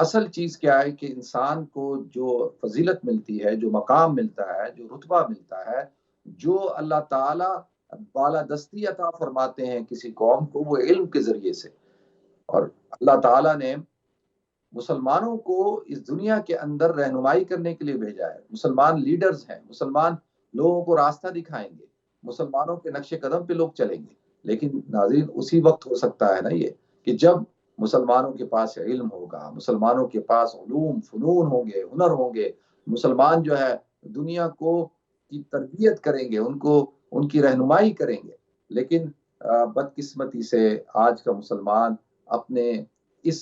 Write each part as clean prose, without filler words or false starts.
اصل چیز کیا ہے کہ انسان کو جو فضیلت ملتی ہے، جو مقام ملتا ہے، جو رتبہ ملتا ہے، جو اللہ تعالیٰ بالادستی عطا فرماتے ہیں کسی قوم کو، وہ علم کے ذریعے سے۔ اور اللہ تعالیٰ نے مسلمانوں کو اس دنیا کے اندر رہنمائی کرنے کے لیے بھیجا ہے۔ مسلمان لیڈرز ہیں، مسلمان لوگوں کو راستہ دکھائیں گے، مسلمانوں کے نقش قدم پہ لوگ چلیں گے۔ لیکن ناظرین، اسی وقت ہو سکتا ہے نا یہ کہ جب مسلمانوں کے پاس علم ہوگا، مسلمانوں کے پاس علوم فنون ہوں گے، ہنر ہوں گے، مسلمان جو ہے دنیا کو کی تربیت کریں گے، ان کو ان کی رہنمائی کریں گے۔ لیکن بدقسمتی سے آج کا مسلمان اپنے اس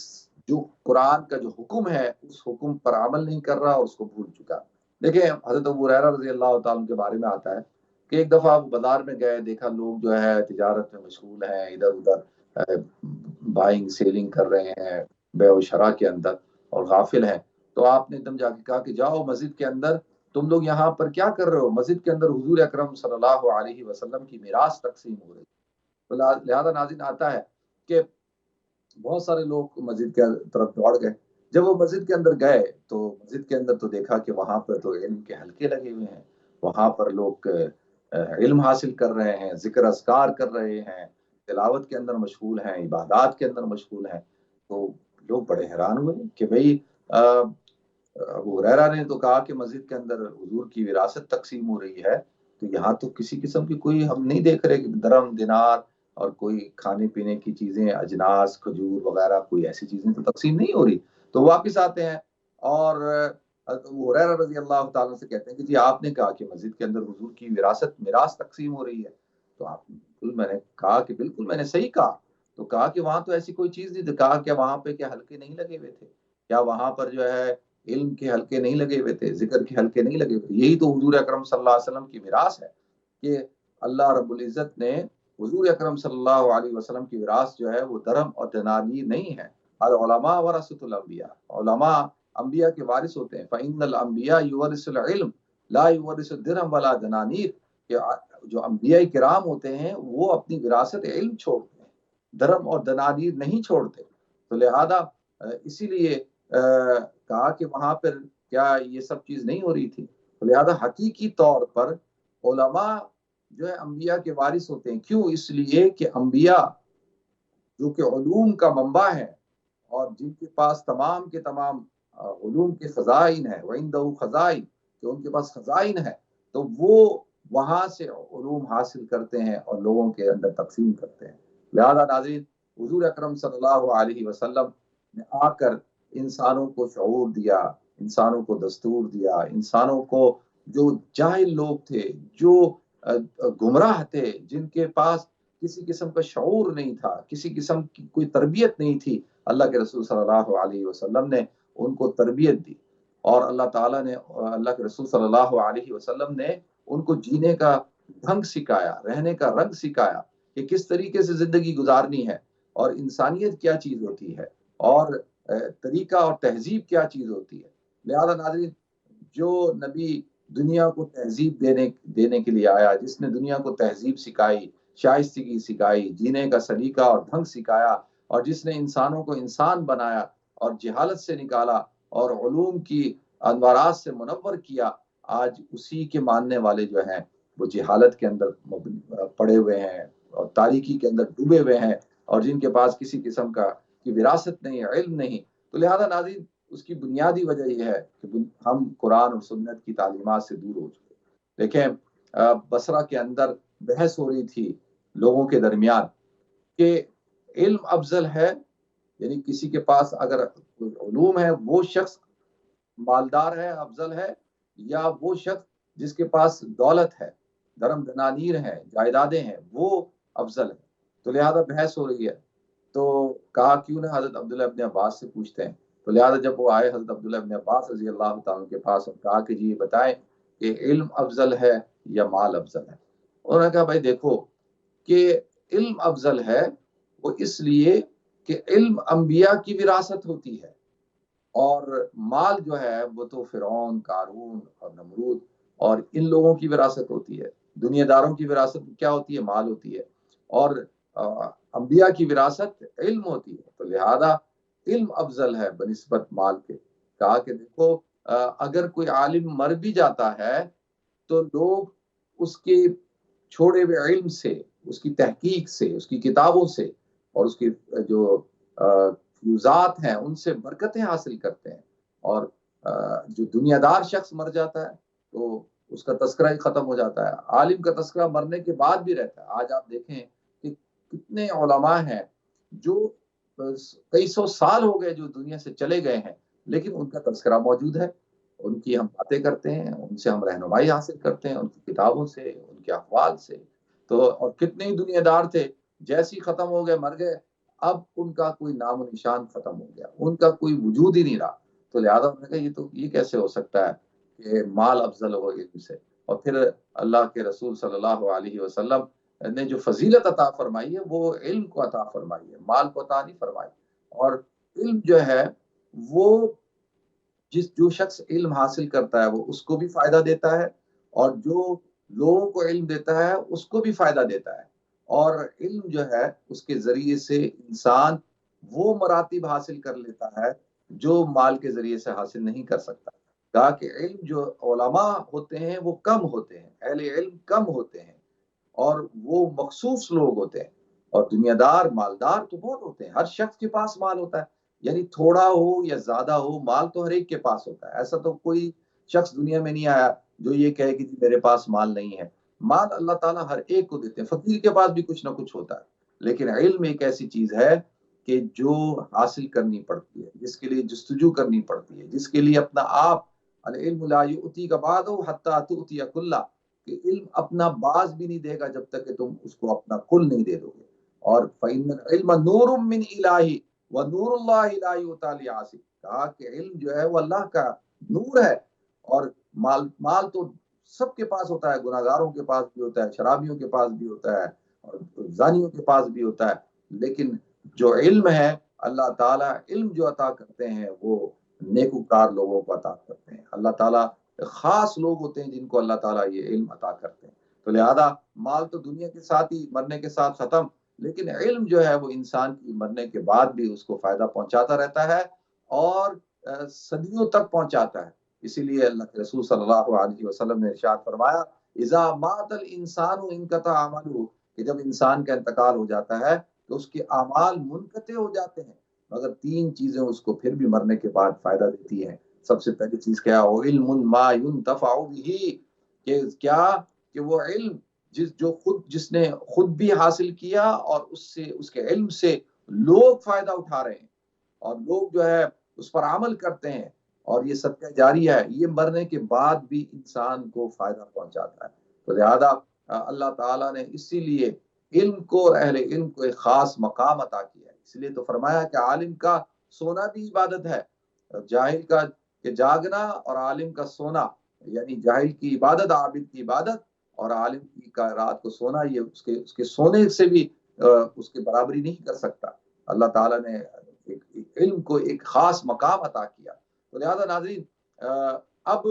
جو قرآن کا جو حکم ہے اس حکم پر عمل نہیں کر رہا اور اس کو بھول چکا۔ دیکھیں، حضرت ابو ہریرہ رضی اللہ تعالیٰ کے بارے میں آتا ہے کہ ایک دفعہ آپ بازار میں گئے، دیکھا لوگ جو ہے تجارت میں مشغول ہیں، ادھر ادھر بائنگ سیلنگ کر رہے ہیں بے و شرا کے اندر اور غافل ہیں۔ تو آپ نے ایک دم جا کے کہا کہ جاؤ مسجد کے اندر، تم لوگ یہاں پر کیا کر رہے ہو؟ مسجد کے اندر حضور اکرم صلی اللہ علیہ وسلم کی میراث تقسیم ہو رہی۔ تو لہذا ناظرین آتا ہے کہ بہت سارے لوگ مسجد کے طرف دوڑ گئے۔ جب وہ مسجد کے اندر گئے تو مسجد کے اندر تو دیکھا کہ وہاں پر تو علم کے حلقے لگے ہوئے ہیں، وہاں پر لوگ علم حاصل کر رہے ہیں، ذکر اذکار کر رہے ہیں، تلاوت کے اندر مشغول ہیں، عبادات کے اندر مشغول ہیں۔ تو لوگ بڑے حیران ہوئے کہ بھئی ابو ہریرہ نے تو کہا کہ مسجد کے اندر حضور کی وراثت تقسیم ہو رہی ہے، تو یہاں تو کسی قسم کی کوئی ہم نہیں دیکھ رہے کہ درم دینار اور کوئی کھانے پینے کی چیزیں، اجناس، کھجور وغیرہ، کوئی ایسی چیزیں تو تقسیم نہیں ہو رہی۔ تو واپس آتے ہیں اور ابو ہریرہ رضی اللہ تعالیٰ سے کہتے ہیں کہ جی آپ نے کہا کہ مسجد کے اندر حضور کی وراثت میراث تقسیم ہو رہی ہے۔ تو آپ بالکل، میں نے کہا کہ بالکل میں نے صحیح کہا۔ تو کہا کہ وہاں تو ایسی کوئی چیز نہیں تھی۔ کہا کہ وہاں پہ کیا حلقے نہیں لگے ہوئے تھے؟ کیا وہاں پر جو ہے علم کے حلقے نہیں لگے ہوئے تھے؟ ذکر کے حلقے نہیں لگے ہوئے؟ یہی تو حضور اکرم صلی اللہ علیہ وسلم کی میراث ہے کہ اللہ رب العزت نے حضور اکرم صلی اللہ علیہ وسلم کی وراثت جو ہے وہ درم اور دنانیر نہیں ہے۔ العلماء ورثۃ الانبیاء، علماء انبیاء کے وارث ہوتے ہیں۔ فإن الانبیاء یورث العلم لا یورث الدرهم ولا دنانیر، کہ جو انبیاء کرام ہوتے ہیں وہ اپنی وراثت علم چھوڑتے ہیں، درم اور دنانیر نہیں چھوڑتے۔ تو لہذا اسی لیے کہا کہ وہاں پر کیا یہ سب چیز نہیں ہو رہی تھی؟ تو لہذا حقیقی طور پر علماء جو ہے انبیاء کے وارث ہوتے ہیں۔ کیوں؟ اس لیے کہ انبیاء جو کہ علوم کا منبع ہے اور جن کے پاس تمام کے تمام علوم کے خزائن ہے، وَعِندَهُ خزائن، کہ ان کے پاس خزائن ہے، تو وہ وہاں سے علوم حاصل کرتے ہیں اور لوگوں کے اندر تقسیم کرتے ہیں۔ لہذا ناظرین، حضور اکرم صلی اللہ علیہ وسلم نے آ کر انسانوں کو شعور دیا، انسانوں کو دستور دیا، انسانوں کو جو جاہل لوگ تھے، جو گمراہ تھے، جن کے پاس کسی قسم کا شعور نہیں تھا، کسی قسم کی کوئی تربیت نہیں تھی، اللہ کے رسول صلی اللہ علیہ وسلم نے ان کو تربیت دی۔ اور اللہ تعالیٰ نے، اللہ کے رسول صلی اللہ علیہ وسلم نے ان کو جینے کا ڈھنگ سکھایا، رہنے کا رنگ سکھایا کہ کس طریقے سے زندگی گزارنی ہے، اور انسانیت کیا چیز ہوتی ہے، اور طریقہ اور تہذیب کیا چیز ہوتی ہے۔ لہذا ناظرین، جو نبی دنیا کو تہذیب دینے کے لیے آیا، جس نے دنیا کو تہذیب سکھائی، شائستگی سکھائی، جینے کا سلیقہ اور ڈھنگ سکھایا، اور جس نے انسانوں کو انسان بنایا اور جہالت سے نکالا اور علوم کی انوارات سے منور کیا، آج اسی کے ماننے والے جو ہیں وہ جہالت کے اندر پڑے ہوئے ہیں اور تاریکی کے اندر ڈوبے ہوئے ہیں، اور جن کے پاس کسی قسم کا کی وراثت نہیں، علم نہیں۔ تو لہذا ناظرین، اس کی بنیادی وجہ یہ ہے کہ ہم قرآن اور سنت کی تعلیمات سے دور ہو چکے۔ دیکھیں، بصرہ کے اندر بحث ہو رہی تھی لوگوں کے درمیان کہ علم افضل ہے، یعنی کسی کے پاس اگر علوم ہے وہ شخص مالدار ہے، افضل ہے، یا وہ شخص جس کے پاس دولت ہے، درم دنانیر ہے، جائیدادیں ہیں، وہ افضل ہے۔ تو لہذا بحث ہو رہی ہے۔ تو کہا کیوں نہ حضرت عبداللہ ابن عباس سے پوچھتے ہیں۔ تو لہذا جب وہ آئے حضرت عبداللہ ابن عباس رضی اللہ تعالیٰ کے پاس اور کہا کہ جی یہ بتائیں کہ علم افضل ہے یا مال افضل ہے؟ انہوں نے کہا بھائی دیکھو کہ علم افضل ہے وہ اس لیے کہ علم انبیاء کی وراثت ہوتی ہے، اور مال جو ہے وہ تو فرعون، قارون اور نمرود اور ان لوگوں کی وراثت ہوتی ہے۔ دنیا داروں کی وراثت کیا ہوتی ہے؟ مال ہوتی ہے، اور انبیاء کی وراثت علم ہوتی ہے۔ تو لہذا علم افضل ہے بنسبت مال کے. کہا کہ دیکھو اگر کوئی عالم مر بھی جاتا ہے تو لوگ اس کے چھوڑے ہوئے علم سے، اس کی تحقیق سے، اس کی کتابوں سے اور اس کی جو فیوزات ہیں ان سے برکتیں حاصل کرتے ہیں. اور جو دنیا دار شخص مر جاتا ہے تو اس کا تذکرہ ہی ختم ہو جاتا ہے. عالم کا تذکرہ مرنے کے بعد بھی رہتا ہے. آج آپ دیکھیں کہ کتنے علماء ہیں جو کئی سو سال ہو گئے جو دنیا سے چلے گئے ہیں، لیکن ان کا تذکرہ موجود ہے. ان کی ہم باتیں کرتے ہیں، ان سے ہم رہنمائی حاصل کرتے ہیں، ان کی کتابوں سے، ان کے اقوال سے. تو اور کتنے ہی دنیا دار تھے، جیسی ختم ہو گئے، مر گئے، اب ان کا کوئی نام و نشان ختم ہو گیا، ان کا کوئی وجود ہی نہیں رہا. تو لہٰذا انہوں نے کہا یہ کیسے ہو سکتا ہے کہ مال افضل ہو علم سے. اور پھر اللہ کے رسول صلی اللہ علیہ وسلم نے جو فضیلت عطا فرمائی ہے وہ علم کو عطا فرمائی ہے، مال کو عطا نہیں فرمائی. اور علم جو ہے وہ جو شخص علم حاصل کرتا ہے وہ اس کو بھی فائدہ دیتا ہے، اور جو لوگوں کو علم دیتا ہے اس کو بھی فائدہ دیتا ہے. اور علم جو ہے اس کے ذریعے سے انسان وہ مراتب حاصل کر لیتا ہے جو مال کے ذریعے سے حاصل نہیں کر سکتا. کہا کہ علم جو علماء ہوتے ہیں وہ کم ہوتے ہیں، اہل علم کم ہوتے ہیں، اور وہ مخصوص لوگ ہوتے ہیں. اور دنیا دار مالدار تو بہت ہوتے ہیں، ہر شخص کے پاس مال ہوتا ہے، یعنی تھوڑا ہو یا زیادہ ہو مال تو ہر ایک کے پاس ہوتا ہے. ایسا تو کوئی شخص دنیا میں نہیں آیا جو یہ کہے کہ میرے پاس مال نہیں ہے. مال اللہ تعالیٰ ہر ایک کو دیتے ہیں، فقیر کے پاس بھی کچھ نہ کچھ ہوتا ہے، لیکن علم ایک ایسی چیز ہے کہ جو حاصل کرنی پڑتی ہے، جس کے لیے جستجو کرنی پڑتی ہے، جس کے لیے اپنا آپ العلم لا یؤتی کا بعد حتی تؤتی کلہ، کہ علم اپنا باز بھی نہیں دے گا جب تک کہ تم اس کو اپنا کل نہیں دے دو گے. اور فإن العلم نور من الہ ونور اللہ لا یؤتی لعاصی. کہا کہ علم جو ہے وہ اللہ کا نور ہے، اور مال تو سب کے پاس ہوتا ہے، گناہگاروں کے پاس بھی ہوتا ہے، شرابیوں کے پاس بھی ہوتا ہے، اور زانیوں کے پاس بھی ہوتا ہے. لیکن جو علم ہے اللہ تعالیٰ علم جو عطا کرتے ہیں وہ نیکوکار لوگوں کو عطا کرتے ہیں. اللہ تعالیٰ خاص لوگ ہوتے ہیں جن کو اللہ تعالیٰ یہ علم عطا کرتے ہیں. تو لہذا مال تو دنیا کے ساتھ ہی مرنے کے ساتھ ختم، لیکن علم جو ہے وہ انسان کی مرنے کے بعد بھی اس کو فائدہ پہنچاتا رہتا ہے اور صدیوں تک پہنچاتا ہے. اسی لیے اللہ کے رسول صلی اللہ علیہ وسلم نے ارشاد فرمایا اذا مات الانسان انقطع عمله، کہ جب انسان کا انتقال ہو جاتا ہے تو اس کے اعمال منقطع ہو جاتے ہیں، مگر تین چیزیں اس کو پھر بھی مرنے کے بعد فائدہ دیتی ہیں. سب سے پہلی چیز کیا ہے؟ علم ما ينتفع به، کہ کیا کہ وہ علم جس نے خود بھی حاصل کیا اور اس کے علم سے لوگ فائدہ اٹھا رہے ہیں، اور لوگ جو ہے اس پر عمل کرتے ہیں، اور یہ صدقہ جاری ہے، یہ مرنے کے بعد بھی انسان کو فائدہ پہنچاتا ہے. تو لہذا اللہ تعالیٰ نے اسی لیے علم کو اور اہل علم کو ایک خاص مقام عطا کیا ہے. اس لیے تو فرمایا کہ عالم کا سونا بھی عبادت ہے، جاہل کا کہ جاگنا اور عالم کا سونا، یعنی جاہل کی عبادت عابد کی عبادت، اور عالم کی کا رات کو سونا یہ اس کے سونے سے بھی اس کے برابری نہیں کر سکتا. اللہ تعالیٰ نے علم کو ایک خاص مقام عطا کیا. تو لہذا ناظرین اب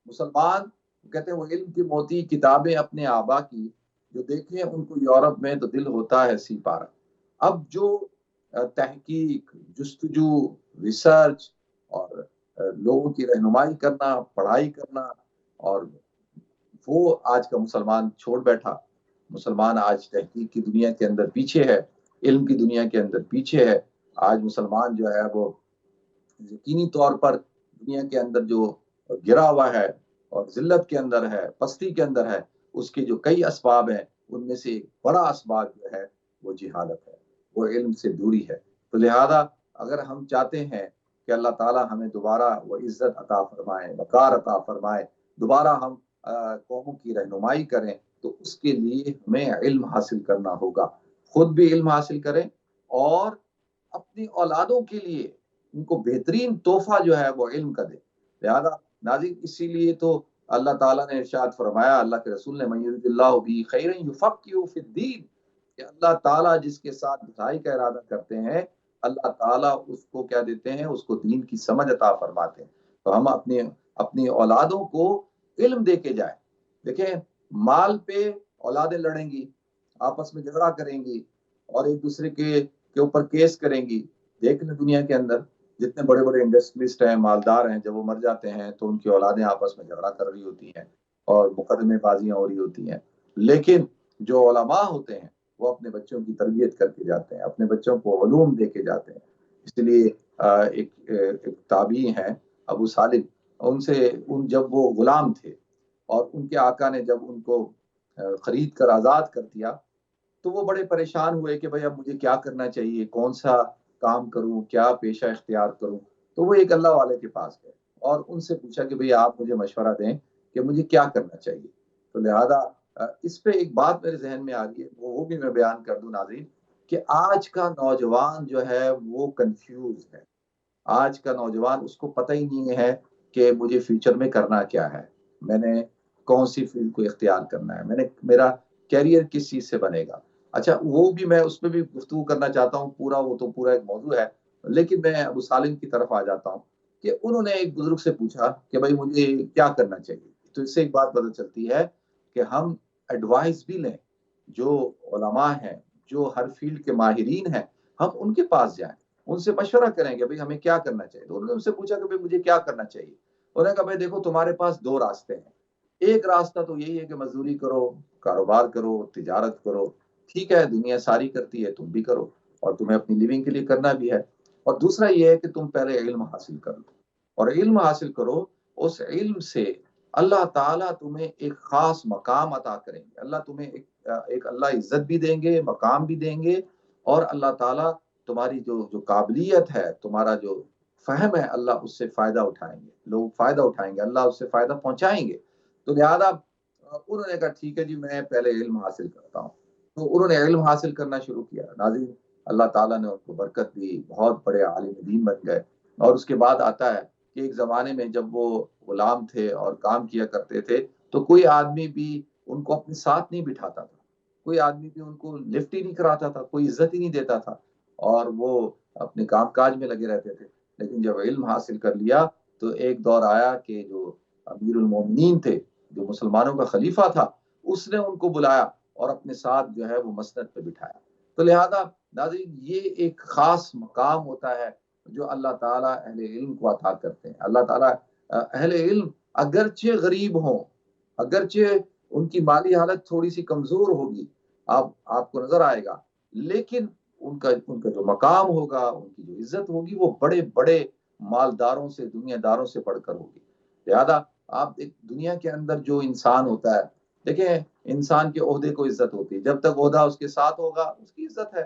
مسلمان کہتے ہیں وہ علم کی موتی کتابیں اپنے آبا کی جو دیکھیں ان کو یورپ میں تو دل ہوتا ہے سی پارا. اب جو تحقیق، جستجو، ریسرچ اور لوگوں کی رہنمائی کرنا، پڑھائی کرنا، اور وہ آج کا مسلمان چھوڑ بیٹھا. مسلمان آج تحقیق کی دنیا کے اندر پیچھے ہے، علم کی دنیا کے اندر پیچھے ہے. آج مسلمان جو ہے وہ یقینی طور پر دنیا کے اندر جو گرا ہوا ہے اور ذلت کے اندر ہے، پستی کے اندر ہے، اس کے جو کئی اسباب ہیں ان میں سے ایک بڑا اسباب جو ہے وہ جہالت ہے، وہ علم سے دوری ہے. تو لہذا اگر ہم چاہتے ہیں کہ اللہ تعالیٰ ہمیں دوبارہ وہ عزت عطا فرمائے، وقار عطا فرمائے، دوبارہ ہم قوموں کی رہنمائی کریں، تو اس کے لیے ہمیں علم حاصل کرنا ہوگا. خود بھی علم حاصل کریں اور اپنی اولادوں کے لیے ان کو بہترین تحفہ جو ہے وہ علم کا دے. لہذا ناظرین اسی لیے تو اللہ تعالیٰ نے ارشاد فرمایا، اللہ کے رسول نے من یرد اللہ بہ خیرا یفقہہ فی الدین، کہ اللہ تعالیٰ جس کے ساتھ بھلائی کا ارادہ کرتے ہیں اللہ تعالیٰ اس کو کیا دیتے ہیں؟ اس کو دین کی سمجھ عطا فرماتے ہیں. تو ہم اپنی اولادوں کو علم دے کے جائیں. دیکھیں مال پہ اولادیں لڑیں گی، آپس میں جھگڑا کریں گی اور ایک دوسرے کے اوپر کیس کریں گی، دیکھ لیں دنیا کے اندر جتنے بڑے بڑے انڈسٹریلسٹ ہیں، مالدار ہیں، جب وہ مر جاتے ہیں تو ان کی اولادیں آپس میں جھگڑا کر رہی ہوتی ہیں اور مقدمے بازیاں ہو رہی ہوتی ہیں، لیکن جو علماء ہوتے ہیں وہ اپنے بچوں کی تربیت کر کے جاتے ہیں، اپنے بچوں کو علوم دے کے جاتے ہیں۔ اس لیے ایک تابعی ہیں ابو سالم، ان سے جب وہ غلام تھے اور ان کے آقا نے جب ان کو خرید کر آزاد کر دیا تو وہ بڑے پریشان ہوئے کہ بھائی اب مجھے کیا کرنا چاہیے، کون سا کام کروں، کیا پیشہ اختیار کروں۔ تو وہ ایک اللہ والے کے پاس گئے اور ان سے پوچھا کہ بھئی آپ مجھے مشورہ دیں کہ مجھے کیا کرنا چاہیے۔ تو لہذا اس پہ ایک بات میرے ذہن میں آ رہی ہے، وہ بھی میں بیان کر دوں ناظرین، کہ آج کا نوجوان جو ہے وہ کنفیوز ہے۔ آج کا نوجوان اس کو پتہ ہی نہیں ہے کہ مجھے فیوچر میں کرنا کیا ہے، میں نے کون سی فیلڈ کو اختیار کرنا ہے، میرا کیریئر کس چیز سے بنے گا۔ اچھا وہ بھی میں اس پہ بھی گفتگو کرنا چاہتا ہوں، وہ تو پورا ایک موضوع ہے، لیکن میں ابو سالم کی طرف آ جاتا ہوں کہ انہوں نے ایک بزرگ سے پوچھا کہ بھائی مجھے کیا کرنا چاہیے۔ تو اس سے ایک بات پتہ چلتی ہے کہ ہم ایڈوائس بھی لیں، جو علماء ہیں، جو ہر فیلڈ کے ماہرین ہیں، ہم ان کے پاس جائیں، ان سے مشورہ کریں کہ بھئی ہمیں کیا کرنا چاہیے۔ تو انہوں نے ان سے پوچھا کہ بھئی مجھے کیا کرنا چاہیے۔ انہوں نے کہا بھئی دیکھو تمہارے پاس دو راستے ہیں، ایک راستہ تو یہی ہے کہ مزدوری کرو، کاروبار کرو، تجارت کرو، ٹھیک ہے دنیا ساری کرتی ہے تم بھی کرو اور تمہیں اپنی لیونگ کے لیے کرنا بھی ہے، اور دوسرا یہ ہے کہ تم پہلے علم حاصل کر لو اور علم حاصل کرو، اس علم سے اللہ تعالیٰ تمہیں ایک خاص مقام عطا کریں گے، اللہ تمہیں ایک اللہ عزت بھی دیں گے، مقام بھی دیں گے، اور اللہ تعالیٰ تمہاری جو قابلیت ہے، تمہارا جو فہم ہے، اللہ اس سے فائدہ اٹھائیں گے، لوگ فائدہ اٹھائیں گے، اللہ اس سے فائدہ پہنچائیں گے۔ تو لہذا انہوں نے کہا ٹھیک ہے جی میں پہلے علم حاصل کرتا ہوں۔ تو انہوں نے علم حاصل کرنا شروع کیا، ناظرین اللہ تعالیٰ نے ان کو برکت دی، بہت بڑے عالم دین بن گئے۔ اور اس کے بعد آتا ہے کہ ایک زمانے میں جب وہ غلام تھے اور کام کیا کرتے تھے تو کوئی آدمی بھی ان کو اپنے ساتھ نہیں بٹھاتا تھا، کوئی آدمی بھی ان کو لفٹ ہی نہیں کراتا تھا، کوئی عزت ہی نہیں دیتا تھا، اور وہ اپنے کام کاج میں لگے رہتے تھے۔ لیکن جب علم حاصل کر لیا تو ایک دور آیا کہ جو امیر المومنین تھے، جو مسلمانوں کا خلیفہ تھا، اس نے ان کو بلایا اور اپنے ساتھ جو ہے وہ مسند پہ بٹھایا۔ تو لہذا ناظرین یہ ایک خاص مقام ہوتا ہے جو اللہ تعالیٰ اہل علم کو عطا کرتے ہیں۔ اللہ تعالیٰ اہل علم اگرچہ غریب ہوں، اگرچہ ان کی مالی حالت تھوڑی سی کمزور ہوگی، آپ کو نظر آئے گا، لیکن ان کا جو مقام ہوگا، ان کی جو عزت ہوگی، وہ بڑے بڑے مالداروں سے، دنیا داروں سے بڑھ کر ہوگی۔ لہذا آپ دنیا کے اندر جو انسان ہوتا ہے، دیکھیں انسان کے عہدے کو عزت ہوتی ہے، جب تک عہدہ اس کے ساتھ ہوگا اس کی عزت ہے،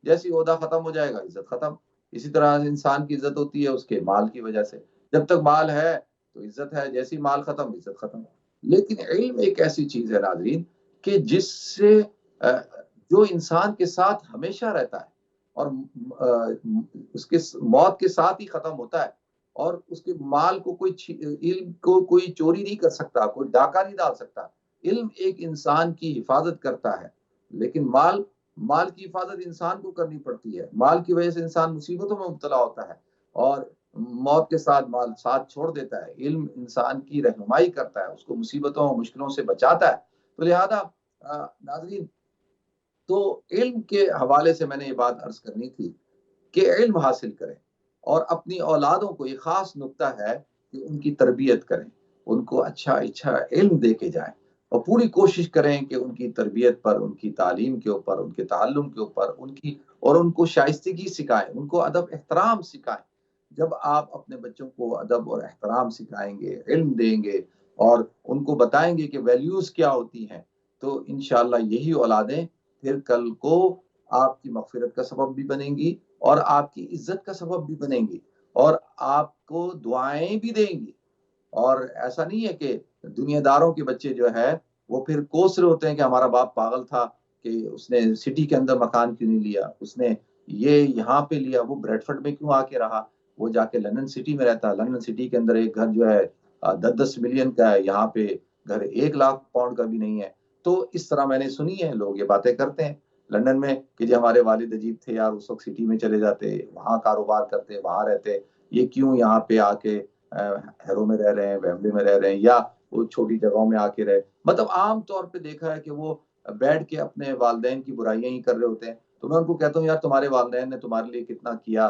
جیسی عہدہ ختم ہو جائے گا عزت ختم۔ اسی طرح انسان کی عزت ہوتی ہے اس کے مال کی وجہ سے، جب تک مال ہے تو عزت ہے، جیسی مال ختم عزت ختم۔ لیکن علم ایک ایسی چیز ہے ناظرین کہ جس سے جو انسان کے ساتھ ہمیشہ رہتا ہے اور اس کے موت کے ساتھ ہی ختم ہوتا ہے، اور اس کے مال کو علم کو کوئی چوری نہیں کر سکتا، کوئی ڈاکہ نہیں ڈال سکتا۔ علم ایک انسان کی حفاظت کرتا ہے، لیکن مال کی حفاظت انسان کو کرنی پڑتی ہے، مال کی وجہ سے انسان مصیبتوں میں مبتلا ہوتا ہے اور موت کے ساتھ مال ساتھ چھوڑ دیتا ہے۔ علم انسان کی رہنمائی کرتا ہے، اس کو مصیبتوں اور مشکلوں سے بچاتا ہے۔ تو لہذا ناظرین تو علم کے حوالے سے میں نے یہ بات عرض کرنی تھی کہ علم حاصل کریں اور اپنی اولادوں کو، یہ خاص نقطہ ہے کہ ان کی تربیت کریں، ان کو اچھا علم دے کے جائیں اور پوری کوشش کریں کہ ان کی تربیت پر، ان کی تعلیم کے اوپر، ان کے تعلم کے اوپر ان کو شائستگی سکھائیں، ان کو ادب احترام سکھائیں۔ جب آپ اپنے بچوں کو ادب اور احترام سکھائیں گے، علم دیں گے اور ان کو بتائیں گے کہ ویلیوز کیا ہوتی ہیں، تو انشاءاللہ یہی اولادیں پھر کل کو آپ کی مغفرت کا سبب بھی بنیں گی اور آپ کی عزت کا سبب بھی بنیں گی اور آپ کو دعائیں بھی دیں گی۔ اور ایسا نہیں ہے کہ دنیا داروں کے بچے جو ہے وہ پھر کوس رہے ہوتے ہیں کہ ہمارا باپ پاگل تھا کہ اس نے سٹی کے اندر مکان کیوں نہیں لیا، اس نے یہ یہاں پہ لیا، وہ بریڈ فورڈ میں کیوں آ کے رہا، وہ جا کے لندن سٹی میں رہتا، لندن سٹی کے اندر ایک گھر جو ہے 10 ملین کا ہے، یہاں پہ گھر 1 لاکھ پاؤنڈ کا بھی نہیں ہے۔ تو اس طرح میں نے سنی ہے، لوگ یہ باتیں کرتے ہیں لندن میں کہ جی ہمارے والد عجیب تھے یار، اس وقت سٹی میں چلے جاتے، وہاں کاروبار کرتے، وہاں رہتے، یہ کیوں یہاں پہ آ کے ہیرو میں رہ رہے ہیں، ویمبلی میں رہ رہے ہیں، یا وہ چھوٹی جگہوں میں آ کے رہے۔ مطلب عام طور پہ دیکھا ہے کہ وہ بیٹھ کے اپنے والدین کی برائیاں ہی کر رہے ہوتے ہیں۔ تو میں ان کو کہتا ہوں یار تمہارے والدین نے تمہارے لیے کتنا کیا،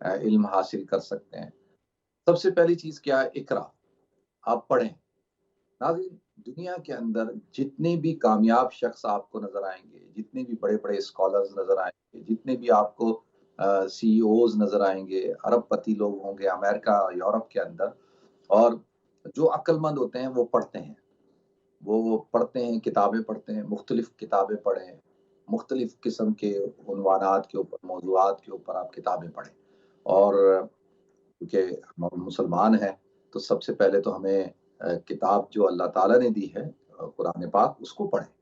علم حاصل کر سکتے ہیں۔ سب سے پہلی چیز کیا ہے؟ اقرا، آپ پڑھیں۔ ناظرین، دنیا کے اندر جتنے بھی کامیاب شخص آپ کو نظر آئیں گے، جتنے بھی بڑے بڑے اسکالرز نظر آئیں گے، جتنے بھی آپ کو سی ای اوز نظر آئیں گے، ارب پتی لوگ ہوں گے امریکہ یورپ کے اندر، اور جو عقل مند ہوتے ہیں وہ پڑھتے ہیں، وہ پڑھتے ہیں، کتابیں پڑھتے ہیں، مختلف کتابیں پڑھیں، مختلف قسم کے عنوانات کے اوپر، موضوعات کے اوپر آپ کتابیں پڑھیں۔ اور کیونکہ ہم مسلمان ہیں تو سب سے پہلے تو ہمیں کتاب جو اللہ تعالیٰ نے دی ہے قرآن پاک، اس کو پڑھیں۔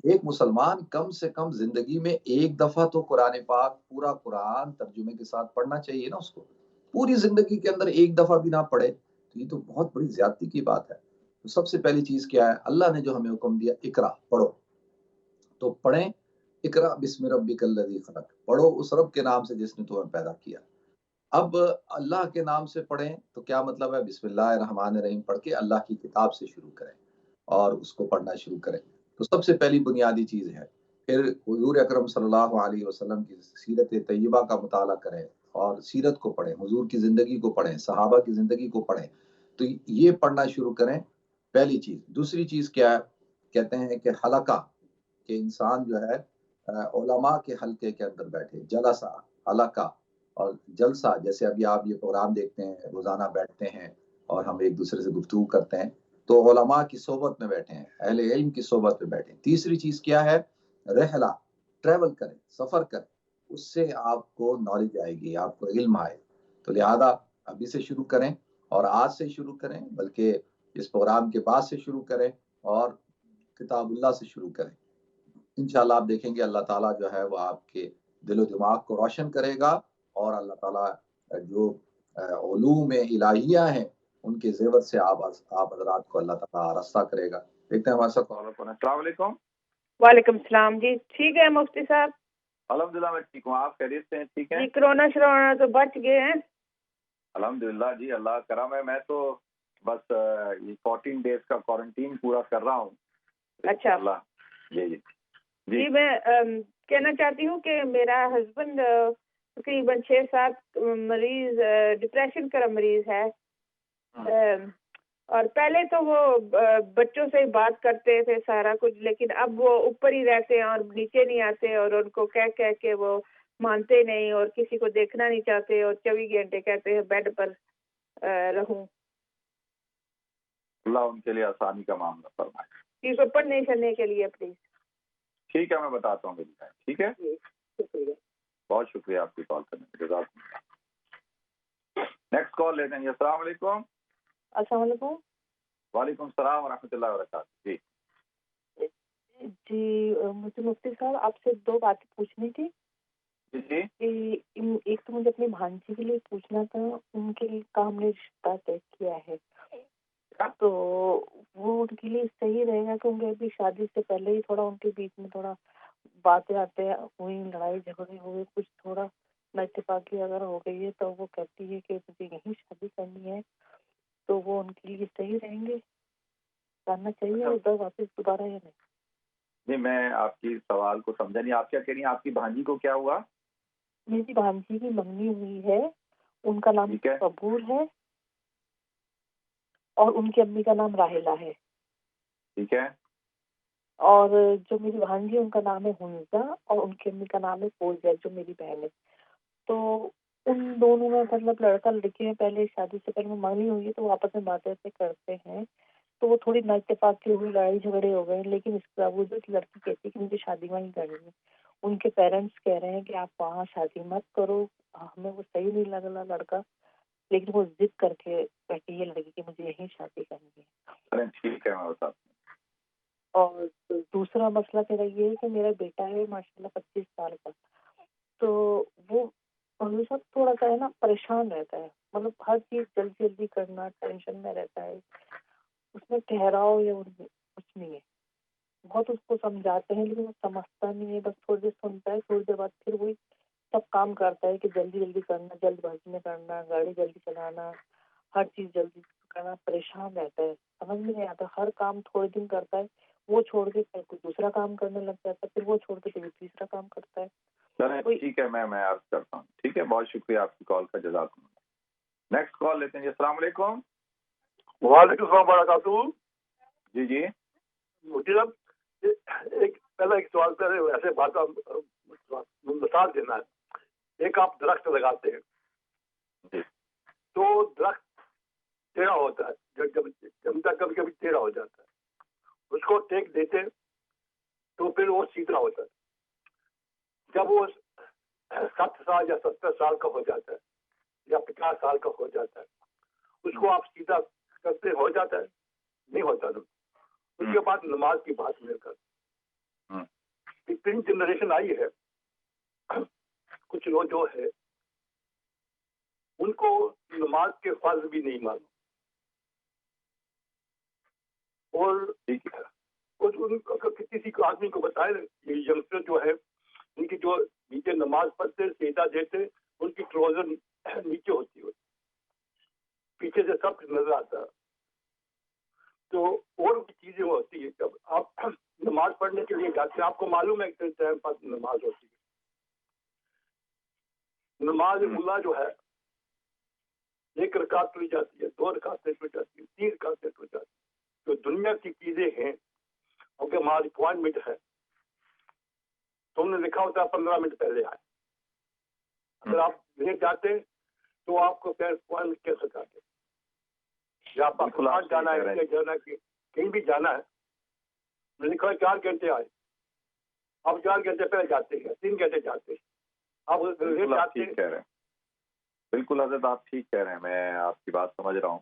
ایک مسلمان کم سے کم زندگی میں ایک دفعہ تو قرآن پاک، پورا قرآن ترجمے کے ساتھ پڑھنا چاہیے نا اس کو۔ پوری زندگی کے اندر ایک دفعہ بھی نہ پڑھے تو یہ تو بہت بڑی زیادتی کی بات ہے۔ تو سب سے پہلی چیز کیا ہے؟ اللہ نے جو ہمیں حکم دیا اقرا، پڑھو، تو پڑھیں۔ اقرا بسم ربک الذی خلق، پڑھو اس رب کے نام سے جس نے تمہیں پیدا کیا۔ اب اللہ کے نام سے پڑھیں تو کیا مطلب ہے؟ بسم اللہ الرحمن الرحیم پڑھ کے اللہ کی کتاب سے شروع کریں اور اس کو پڑھنا شروع کریں۔ تو سب سے پہلی بنیادی چیز ہے۔ پھر حضور اکرم صلی اللہ علیہ وسلم کی سیرت طیبہ کا مطالعہ کریں اور سیرت کو پڑھیں، حضور کی زندگی کو پڑھیں، صحابہ کی زندگی کو پڑھیں۔ تو یہ پڑھنا شروع کریں، پہلی چیز۔ دوسری چیز کیا ہے؟ کہتے ہیں کہ حلقہ، کہ انسان جو ہے علماء کے حلقے کے اندر بیٹھے، جلسہ، حلقہ اور جلسہ، جیسے ابھی آپ یہ پروگرام دیکھتے ہیں، روزانہ بیٹھتے ہیں اور ہم ایک دوسرے سے گفتگو کرتے ہیں، تو علماء کی صحبت میں بیٹھے ہیں، اہل علم کی صحبت میں بیٹھے ہیں۔ تیسری چیز کیا ہے؟ رحلہ، ٹریول کریں، سفر کریں، اس سے آپ کو نالج آئے گی، آپ کو علم آئے۔ تو لہذا ابھی سے شروع کریں اور آج سے شروع کریں، بلکہ اس پروگرام کے بعد سے شروع کریں اور کتاب اللہ سے شروع کریں۔ انشاءاللہ آپ دیکھیں گے اللہ تعالیٰ جو ہے وہ آپ کے دل و دماغ کو روشن کرے گا، اور اللہ تعالیٰ جو علوم الہیہ ہیں ان کے زیور سے آپ حضرات کو اللہ تعالیٰ آراستہ کرے گا۔ دیکھتے ہیں ہمارے ساتھ کالر کون ہے۔ السلام علیکم۔ وعلیکم السلام جی، ٹھیک ہے مفتی صاحب؟ الحمدللہ میں ٹھیک ہوں، آپ خیریت سے ہیں؟ ٹھیک ہے جی، کرونا شرونا تو بچ گئے ہیں الحمدللہ جی، اللہ کرم ہے۔ میں تو بس یہ 14 ڈیز کا کوارنٹین پورا کر رہا ہوں۔ اچھا اللہ جی جی جی، میں کہنا چاہتی ہوں کہ میرا ہسبینڈ تقریباً 6-7 مریض ڈپریشن کا مریض ہے، اور پہلے تو وہ بچوں سے بات کرتے تھے سارا کچھ، لیکن اب وہ اوپر ہی رہتے ہیں اور نیچے نہیں آتے، اور ان کو کہہ کے وہ مانتے نہیں اور کسی کو دیکھنا نہیں چاہتے، اور 24 گھنٹے کہتے ہیں بیڈ پر رہوں۔ اللہ ان کے لیے آسانی کا معاملہ فرمائے۔ اس کو پڑھنے چلنے کے لیے پلیز۔ ٹھیک ہے، میں بتاتا ہوں بالکل، ٹھیک ہے، شکریہ، بہت شکریہ آپ کی کال کرنے کے لیے، جزاکم اللہ۔ نیکسٹ کال لیتے ہیں۔ السلام علیکم۔ السلام علیکم۔ وعلیکم السلام ورحمۃ اللہ وبرکاتہ۔ جی جی، مجھے مفتی صاحب آپ سے 2 باتیں پوچھنی تھی۔ جی ایک تو مجھے اپنی بھانجی کے لیے پوچھنا تھا، ان کے لیے کام نے رشتہ طے کیا ہے، تو وہ ان کے لیے صحیح رہے گا؟ کیونکہ ابھی شادی سے پہلے ہی تھوڑا ان کے بیچ میں تھوڑا باتیں آتے ہوئی، لڑائی جھگڑے ہوئے، کچھ تھوڑا اتفاقی اگر ہو گئی ہے، تو وہ کہتی ہے کہ مجھے یہیں شادی کرنی ہے، تو وہ ان کے لیے صحیح رہیں گے؟ کرنا چاہیے ادھر واپس دوبارہ یا نہیں؟ جی، میں آپ کی سوال کو سمجھا نہیں، آپ کیا کہہ رہی ہیں؟ آپ کی بھانجی کو کیا ہوا؟ میری بھانجی کی منگنی ہوئی ہے، ان کا نام قبول ہے اور ان کی امی کا نام راحلہ ہے۔ ٹھیک ہے۔ اور جو میری بھانجی ان کا نام ہے حنزہ، اور ان کی امی کا نام ہے فوزیہ جو میری بہن ہے۔ تو ان دونوں میں مطلب لڑکا لڑکی میں پہلے شادی سے پہلے منگنی ہوئی ہے، تو وہ آپس میں باتیں کرتے ہیں، تو وہ تھوڑی نہ اتفاقی ہوئی، لڑائی جھگڑے ہو گئے، لیکن اس کے باوجود لڑکی کہتی ہے کہ مجھے شادی وہیں کرنی ہے۔ ان کے پیرنٹس کہہ رہے ہیں کہ آپ وہاں شادی مت کرو، ہمیں وہ صحیح نہیں لگ رہا لڑکا، لیکن وہ ضد کر کے بیٹھی ہے لڑکی کہ مجھے یہیں شادی کرنی ہے۔ ٹھیک ہے، میں بتاتا ہوں۔ اور دوسرا مسئلہ میرا یہ ہے کہ میرا بیٹا ہے ماشاءاللہ 25 سال کا، تو وہ سب تھوڑا سا ہے نا پریشان رہتا ہے، مطلب ہر چیز جلدی جلدی کرنا، ٹینشن میں رہتا ہے، اس میں ٹھہراؤ یا کچھ نہیں ہے۔ بہت اس کو سمجھاتے ہیں لیکن وہ سمجھتا نہیں ہے، بس تھوڑی دیر سنتا ہے، تھوڑی دیر بعد پھر وہی سب کام کرتا ہے کہ جلدی جلدی کرنا، جلد بازی میں کرنا، گاڑی جلدی چلانا، ہر چیز جلدی کرنا، پریشان رہتا ہے، سمجھ میں نہیں آتا، ہر کام تھوڑے دن کرتا ہے، وہ چھوڑ کے پھر کوئی دوسرا کام کرنے لگ جاتا ہے, پھر وہ چھوڑ کے پھر تیسرا کام کرتا ہے. چلیں ٹھیک ہے, میں عرض کرتا ہوں. ٹھیک ہے, بہت شکریہ آپ کی کال کا, جزاکم اللہ. نیکسٹ کال لیتے ہیں جی. السلام علیکم. وعلیکم السلام وبرکاتہ. جی جی مفتی صاحب, ایک سوال پہ ایسے بات مثال دینا ہے. ایک آپ درخت لگاتے ہیں تو درخت ٹیڑھا ہوتا ہے, جب جمتا کبھی کبھی ٹیڑھا ہو جاتا ہے. اس کو ٹیک دیتے تو پھر وہ سیدھا ہوتا ہے. جب وہ 60 سال یا 70 سال کا ہو جاتا ہے یا 50 سال کا ہو جاتا ہے, اس کو آپ سیدھا کرتے ہو جاتا ہے, نہیں ہوتا. اس کے بعد نماز کی بات نہیں کرتے. تین جنریشن آئی ہے, کچھ لوگ جو ہے ان کو نماز کے فرض بھی نہیں معلوم, اور کسی کو آدمی کو بتائے یہ ینگسٹر جو ہے ان کی جو نیچے نماز پڑھتے سیدھا دیتے, ان کی ٹروزر نیچے ہوتی ہے, پیچھے سے سب نظر آتا ہے. تو اور بھی چیزیں ہوتی ہے. جب آپ نماز پڑھنے کے لیے جاتے ہیں, آپ کو معلوم ہے کہ ٹائم پر نماز ہوتی ہے. نماز ملا جو ہے 1 رکعت ٹوٹ جاتی ہے, 2 رکعتیں ٹوٹ جاتی ہے, 3 رکعتیں ٹوٹ جاتی ہے. جو دنیا کی چیزیں ہیں, کیونکہ ہماری اپوائنٹمنٹ ہے, تم نے لکھا ہوتا ہے 15 منٹ پہلے آئے. اگر آپ نہیں جاتے تو آپ کو پھر اپوائنٹمنٹ کیسے جاتے, یا پاکستان جانا ہے, انڈیا جانا ہے, کہیں بھی جانا ہے, میں نے لکھا ہے 4 گھنٹے آئے. آپ 4 گھنٹے پہلے جاتے ہیں, 3 گھنٹے جاتے ہیں. آپ ٹھیک کہہ رہے ہیں, بالکل حضرت آپ ٹھیک کہہ رہے ہیں, میں آپ کی بات سمجھ رہا ہوں.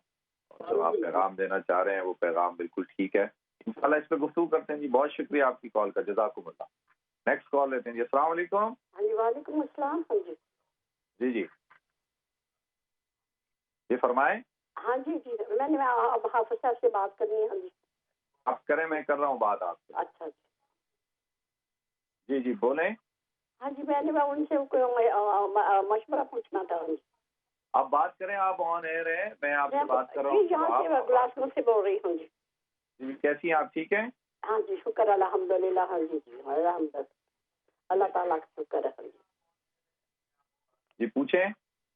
جو آپ پیغام دینا چاہ رہے ہیں وہ پیغام بالکل ٹھیک ہے. انشاءاللہ اس پہ گفتگو کرتے ہیں جی. بہت شکریہ آپ کی کال کا, جزاکم اللہ. نیکسٹ کال لیتے ہیں جی. السلام علیکم. ہاں جی وعلیکم السلام. ہاں جی جی جی جی فرمائیں. ہاں جی جی میں نے حافظ صاحب سے بات کرنی ہے. ہاں جی آپ کریں, میں کر رہا ہوں بات آپ سے. اچھا جی جی بولیں. ہاں جی میں نے ان سے مشورہ پوچھنا تھا. آپ بات کریں, آپ آن ایئر ہیں, میں آپ سے بات کر رہا ہوں. یہاں سے گلاسکو سے بول رہی ہوں. جی کیسی ہیں آپ, ٹھیک ہیں؟ ہاں جی شکر الحمد للہ. ہاں جی جی الحمد للہ, اللہ تعالیٰ کا شکر ہے. جی پوچھیں.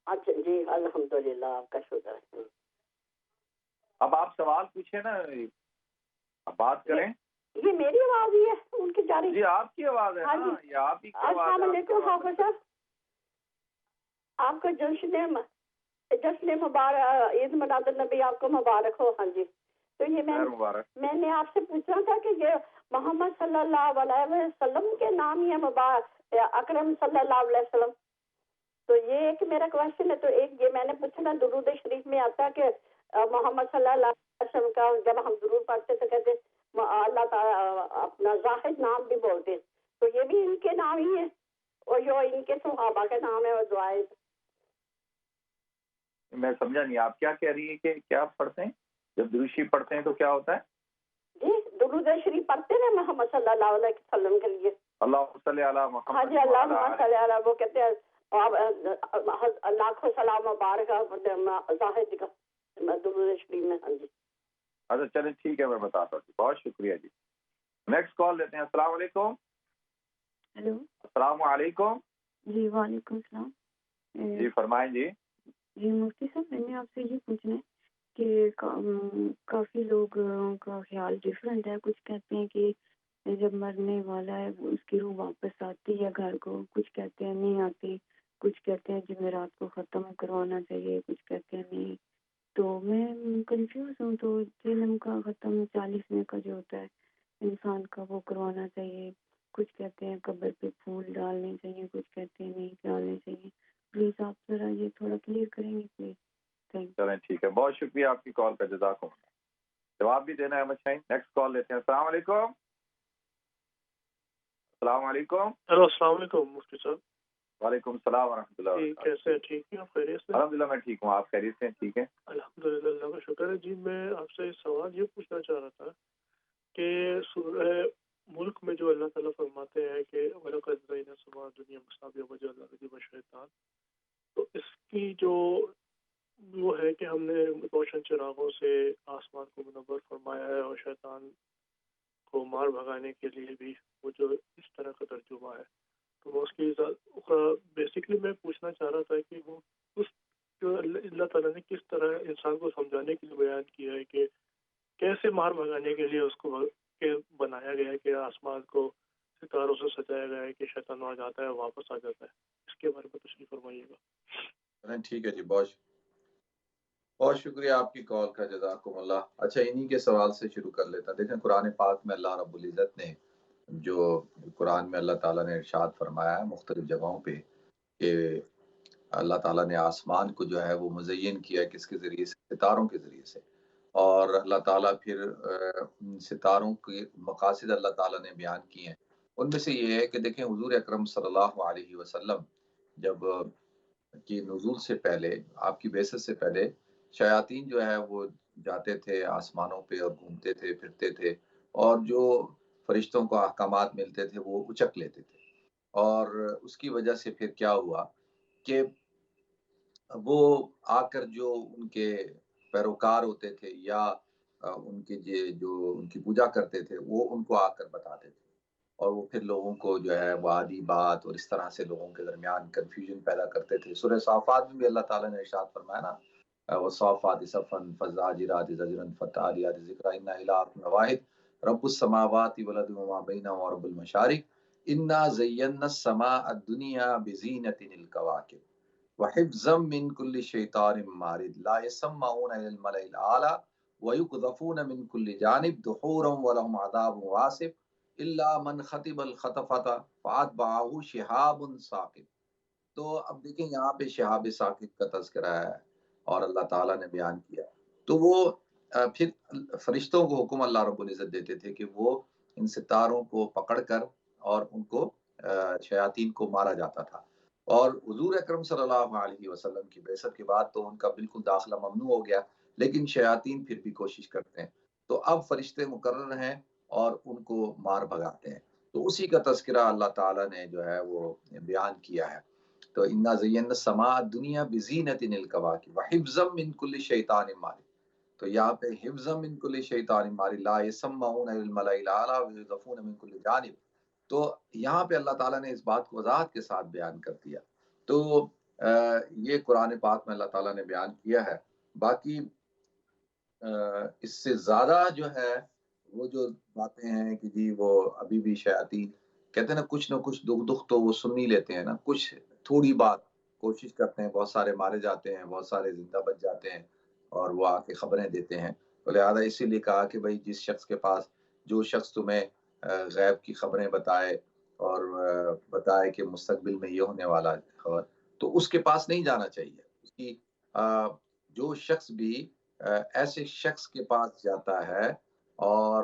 اچھا جی الحمد للہ آپ کا شکر ہے. اب آپ سوال پوچھیں نا, آپ بات کریں. یہ میری آواز ہی ہے ان کی جاری. جی آپ کی آواز ہے. ہاں جی یہ آپ ہی کی آواز ہے. السلام علیکم حافظ صاحب, آپ کا جشن مبارک, عید میلاد النبی آپ کو مبارک ہو. ہاں جی تو یہ میں نے آپ سے پوچھنا تھا کہ یہ محمد صلی اللہ علیہ وسلم کے نام ہی ہے اکرم صلی اللہ علیہ وسلم, تو یہ ایک میرا کوشچن ہے. تو ایک یہ میں نے پوچھنا, درود شریف میں آتا ہے کہ محمد صلی اللہ علیہ وسلم کا جب ہم درود پڑھتے تو کہتے اللہ تعالیٰ اپنا زاہد نام بھی بولتے, تو یہ بھی ان کے نام ہی ہے اور جو ان کے صحابہ کا نام ہے وہ زاہد. میں سمجھا نہیں, آپ کیا کہہ رہی ہیں کہ کیا پڑھتے ہیں جب درود شریف پڑھتے ہیں تو کیا ہوتا ہے؟ جی درود شریف پڑھتے ہیں محمد صلی اللہ علیہ وسلم کے لیے. اللہ صلی علی محمد. ہاں جی اللہ صلی علی, وہ کہتے ہیں لاکھوں سلام مبارک زاہد کا درود شریف میں. ہاں جی اچھا چلیں ٹھیک ہے, میں بتاتا ہوں. بہت شکریہ جی. نیکسٹ کال لیتے ہیں. السلام علیکم. ہیلو السلام علیکم. جی وعلیکم السلام. جی فرمائیں جی. جی مفتی صاحب میں نے آپ سے یہ پوچھنا ہے کہ کافی لوگ کا خیال ڈفرینٹ ہے. کچھ کہتے ہیں کہ جب مرنے والا ہے اس کی روح واپس آتی ہے گھر کو, کچھ کہتے ہیں نہیں آتی, کچھ کہتے ہیں جمعرات کو ختم کروانا چاہیے, کچھ کہتے ہیں نہیں. تو میں کنفیوز ہوں. تو جنم کا ختم 40ویں کا جو ہوتا ہے انسان کا وہ کروانا چاہیے, کچھ کہتے ہیں قبر پہ پھول ڈالنے چاہیے, کچھ کہتے ہیں نہیں ڈالنے چاہیے. پلیز آپ ذرا یہ تھوڑا کلیئر کریں گے پلیز. چلیں ٹھیک ہے, بہت شکریہ آپ کی کال کا, جزاکم اللہ. جواب بھی دینا ہے مچھائی. نیکسٹ کال لیتے ہیں. السلام علیکم. السلام علیکم. ہیلو السلام علیکم مفتی صاحب. وعلیکم السلام ورحمۃ اللہ. کیسے ہیں, ٹھیک ہیں آپ, خیریت سے؟ الحمد للہ میں ٹھیک ہوں, آپ خیریت سے ہیں؟ ٹھیک ہے الحمد للہ, اللہ کا شکر ہے. جی میں آپ سے سوال یہ پوچھنا چاہ رہا تھا کہ سورہ ملک میں جو اللہ تعالیٰ فرماتے ہیں کہ وَلَقَدْ زَيَّنَّا السَّمَاءَ الدُّنْيَا بِمَصَابِيحَ وَجَعَلْنَا فِيهَا الشَّيَاطِينَ, تو اس کی جو وہ ہے کہ ہم نے روشن چراغوں سے آسمان کو منور فرمایا ہے اور شیطان کو مار بھگانے کے لیے بھی وہ جو اس طرح کا ترجمہ ہے، تو وہ اس کی بیسکلی میں پوچھنا چاہ رہا تھا کہ وہ اس جو اللہ تعالیٰ نے کس طرح انسان کو سمجھانے کے لیے بیان کیا ہے کہ کیسے مار بھگانے کے لیے اس کو بنایا گیا ہے کہ آسمان کو ستاروں سے سجایا گیا ہے کہ شیطان آ جاتا ہے واپس آ جاتا ہے، اس کے بارے میں تشریح فرمائیے گا۔ ٹھیک ہے جی، بہت شکریہ آپ کی کال کا، جزاکم اللہ۔ اچھا، انہی کے سوال سے شروع کر لیتا ہوں۔ دیکھیں قرآن پاک میں اللہ رب العزت نے جو قرآن میں اللہ تعالیٰ نے ارشاد فرمایا ہے مختلف جگہوں پہ کہ اللہ تعالیٰ نے آسمان کو جو ہے وہ مزین کیا ہے کس کے ذریعے سے؟ ستاروں کے ذریعے سے۔ اور اللہ تعالیٰ پھر ستاروں کے مقاصد اللہ تعالیٰ نے بیان کیے ہیں۔ ان میں سے یہ ہے کہ دیکھیں حضور اکرم صلی اللہ علیہ وسلم جب کی نزول سے پہلے، آپ کی بعثت سے پہلے، شیاطین جو ہے وہ جاتے تھے آسمانوں پہ اور گھومتے تھے، پھرتے تھے، اور جو فرشتوں کو احکامات ملتے تھے وہ اچک لیتے تھے۔ اور اس کی وجہ سے پھر کیا ہوا کہ وہ آ کر جو ان کے پیروکار ہوتے تھے یا ان کے جو ان کی پوجا کرتے تھے وہ ان کو آ کر بتاتے تھے، اور وہ پھر لوگوں کو جو ہے وہ آدھی بات اور اس طرح سے لوگوں کے درمیان کنفیوژن پیدا کرتے تھے۔ سورہ صافات میں بھی اللہ تعالیٰ نے ارشاد فرمایا نا، وَالصَّافَّاتِ صَفًّا فَالزَّاجِرَاتِ زَجْرًا فَالتَّالِيَاتِ ذِكْرًا إِنَّ إِلَٰهَكُمْ لَوَاحِدٌ رَبُّ السَّمَاوَاتِ وَالْأَرْضِ وَمَا بَيْنَهُمَا وَرَبُّ الْمَشَارِقِ إِنَّا زَيَّنَّا السَّمَاءَ الدُّنْيَا بِزِينَةٍ الْكَوَاكِبِ وَحِفْظًا مِّن كُلِّ شَيْطَانٍ مَارِدٍ لَا يَسَمَّعُونَ إِلَى الْمَلَإِ الْأَعْلَىٰ وَيُقْذَفُونَ مِن كُلِّ جَانِبٍ دُحُورًا وَلَهُمْ عَذَابٌ وَاصِبٌ إِلَّا مَنْ خَطِبَ الْخَطَفَةَ فَأَتْبَعَهُ شِهَابٌ ثَاقِبٌ۔ تو اب دیکھیں یہاں پہ شہاب ثاقب کا تذکرہ ہے اور اللہ تعالیٰ نے بیان کیا، تو وہ پھر فرشتوں کو حکم اللہ رب العزت دیتے تھے کہ وہ ان ستاروں کو پکڑ کر اور ان کو شیاطین کو مارا جاتا تھا۔ اور حضور اکرم صلی اللہ علیہ وسلم کی بعثت کے بعد تو ان کا بالکل داخلہ ممنوع ہو گیا، لیکن شیاطین پھر بھی کوشش کرتے ہیں، تو اب فرشتے مقرر ہیں اور ان کو مار بھگاتے ہیں۔ تو اسی کا تذکرہ اللہ تعالیٰ نے جو ہے وہ بیان کیا ہے۔ تو انا زینا السماء الدنیا بزینۃ الکواکب وحفظا من کل شیطان مارد، تو یہاں پہ حفظا من کل شیطان مارد لا یسمعون الی الملأ الاعلی ویضفون من کل جانب، تو یہاں پہ اللہ تعالیٰ نے اس بات کو وضاحت کے ساتھ بیان کر دیا۔ تو یہ قرآن پاک میں اللہ تعالیٰ نے بیان کیا ہے۔ باقی اس سے زیادہ جو ہے وہ جو باتیں ہیں کہ جی وہ ابھی بھی شیاطین کہتے ہیں نا کچھ نہ کچھ دکھ تو وہ سن ہی لیتے ہیں نا، کچھ تھوڑی بات کوشش کرتے ہیں، بہت سارے مارے جاتے ہیں، بہت سارے زندہ بچ جاتے ہیں اور وہ آ کے خبریں دیتے ہیں۔ تو لہٰذا اسی لیے کہا کہ بھائی جس شخص کے پاس، جو شخص تمہیں غیب کی خبریں بتائے اور بتائے کہ مستقبل میں یہ ہونے والا خبر، تو اس کے پاس نہیں جانا چاہیے۔ اس کی جو شخص بھی ایسے شخص کے پاس جاتا ہے اور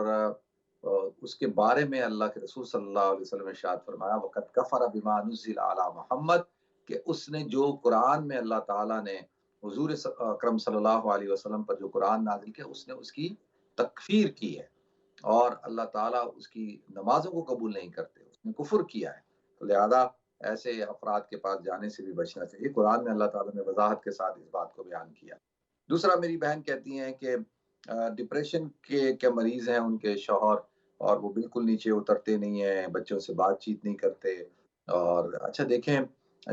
اس کے بارے میں اللہ کے رسول صلی اللہ علیہ وسلم نے ارشاد فرمایا وَقَدْ كَفَرَ بِمَا نُزِّلَ عَلَى محمد، کہ اس نے جو قرآن میں اللہ تعالیٰ نے حضور اکرم صلی اللہ علیہ وسلم پر جو قرآن نازل کیا اس نے اس کی تکفیر کی ہے، اور اللہ تعالیٰ اس کی نمازوں کو قبول نہیں کرتے، اس نے کفر کیا ہے۔ تو لہذا ایسے افراد کے پاس جانے سے بھی بچنا چاہیے۔ قرآن میں اللہ تعالیٰ نے وضاحت کے ساتھ اس بات کو بیان کیا۔ دوسرا، میری بہن کہتی ہیں کہ ڈپریشن کے مریض ہیں ان کے شوہر، اور وہ بالکل نیچے اترتے نہیں ہیں، بچوں سے بات چیت نہیں کرتے، اور اچھا دیکھیں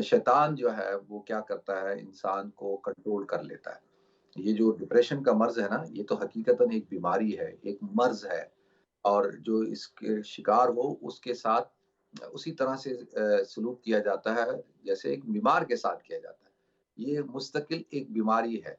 شیطان جو ہے وہ کیا کرتا ہے، انسان کو کنٹرول کر لیتا ہے۔ یہ جو ڈپریشن کا مرض ہے نا، یہ تو حقیقتاً ایک بیماری ہے، ایک مرض ہے، اور جو اس کے شکار ہو اس کے ساتھ اسی طرح سے سلوک کیا جاتا ہے جیسے ایک بیمار کے ساتھ کیا جاتا ہے۔ یہ مستقل ایک بیماری ہے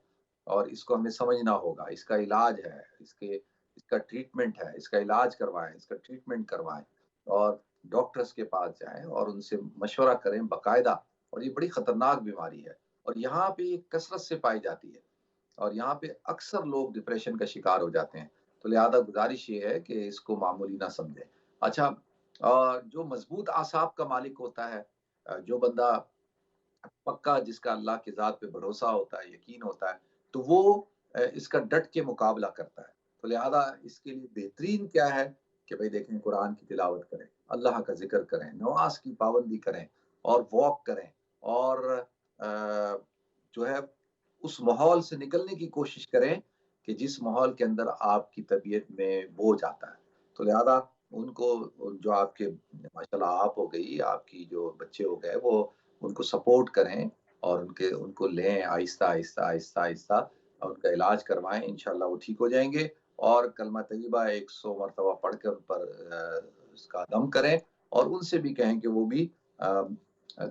اور اس کو ہمیں سمجھنا ہوگا، اس کا علاج ہے، اس کا ٹریٹمنٹ ہے، اس کا علاج کروائیں، اس کا ٹریٹمنٹ کروائیں، اور ڈاکٹرز کے پاس جائیں اور ان سے مشورہ کریں باقاعدہ۔ اور یہ بڑی خطرناک بیماری ہے اور یہاں پہ یہ کثرت سے پائی جاتی ہے، اور یہاں پہ اکثر لوگ ڈپریشن کا شکار ہو جاتے ہیں۔ تو لہذا گزارش یہ ہے کہ اس کو معمولی نہ سمجھیں۔ اچھا، جو مضبوط اعصاب کا مالک ہوتا ہے، جو بندہ پکا، جس کا اللہ کی ذات پہ بھروسہ ہوتا ہے، یقین ہوتا ہے، تو وہ اس کا ڈٹ کے مقابلہ کرتا ہے۔ تو لہذا اس کے لیے بہترین کیا ہے کہ بھئی دیکھیں قرآن کی تلاوت کریں، اللہ کا ذکر کریں، نماز کی پابندی کریں، اور واک کریں، اور جو ہے اس ماحول سے نکلنے کی کوشش کریں کہ جس ماحول کے اندر آپ کی طبیعت میں بوجھ آتا ہے۔ تو لہذا ان کو جو آپ کے ماشاءاللہ آپ ہو گئی، آپ کی جو بچے ہو گئے، وہ ان کو سپورٹ کریں اور ان کو لیں آہستہ آہستہ آہستہ آہستہ اور ان کا علاج کروائیں، انشاءاللہ وہ ٹھیک ہو جائیں گے۔ اور کلمہ طیبہ 100 مرتبہ پڑھ کر ان پر اس کا دم کریں اور ان سے بھی کہیں کہ وہ بھی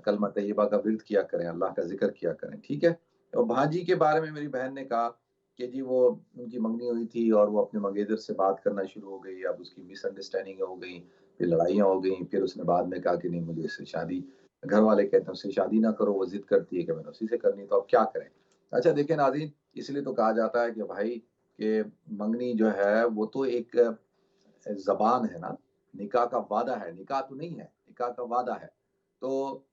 کلمہ طیبہ کا ورد کیا کریں، اللہ کا ذکر کیا کریں، ٹھیک ہے۔ اور بھانجی کے بارے میں میری بہن نے کہا کہ جی وہ ان کی منگنی ہوئی تھی اور وہ اپنے منگیتر سے بات کرنا شروع ہو گئی، اب اس کی مس انڈرسٹینڈنگ ہو گئی، پھر لڑائیاں ہو گئیں، پھر اس نے بعد میں کہا کہ نہیں مجھے اس سے شادی، گھر والے کہتے ہیں اس سے شادی نہ کرو، وہ ضد کرتی ہے کہ میں نے اسی سے کرنی، تو اب کیا کریں۔ اچھا دیکھیں ناظرین، اس لیے تو کہا جاتا ہے کہ بھائی کہ منگنی جو ہے وہ تو ایک زبان ہے نا، نکاح کا وعدہ ہے، نکاح تو نہیں ہے، نکاح کا وعدہ ہے۔ تو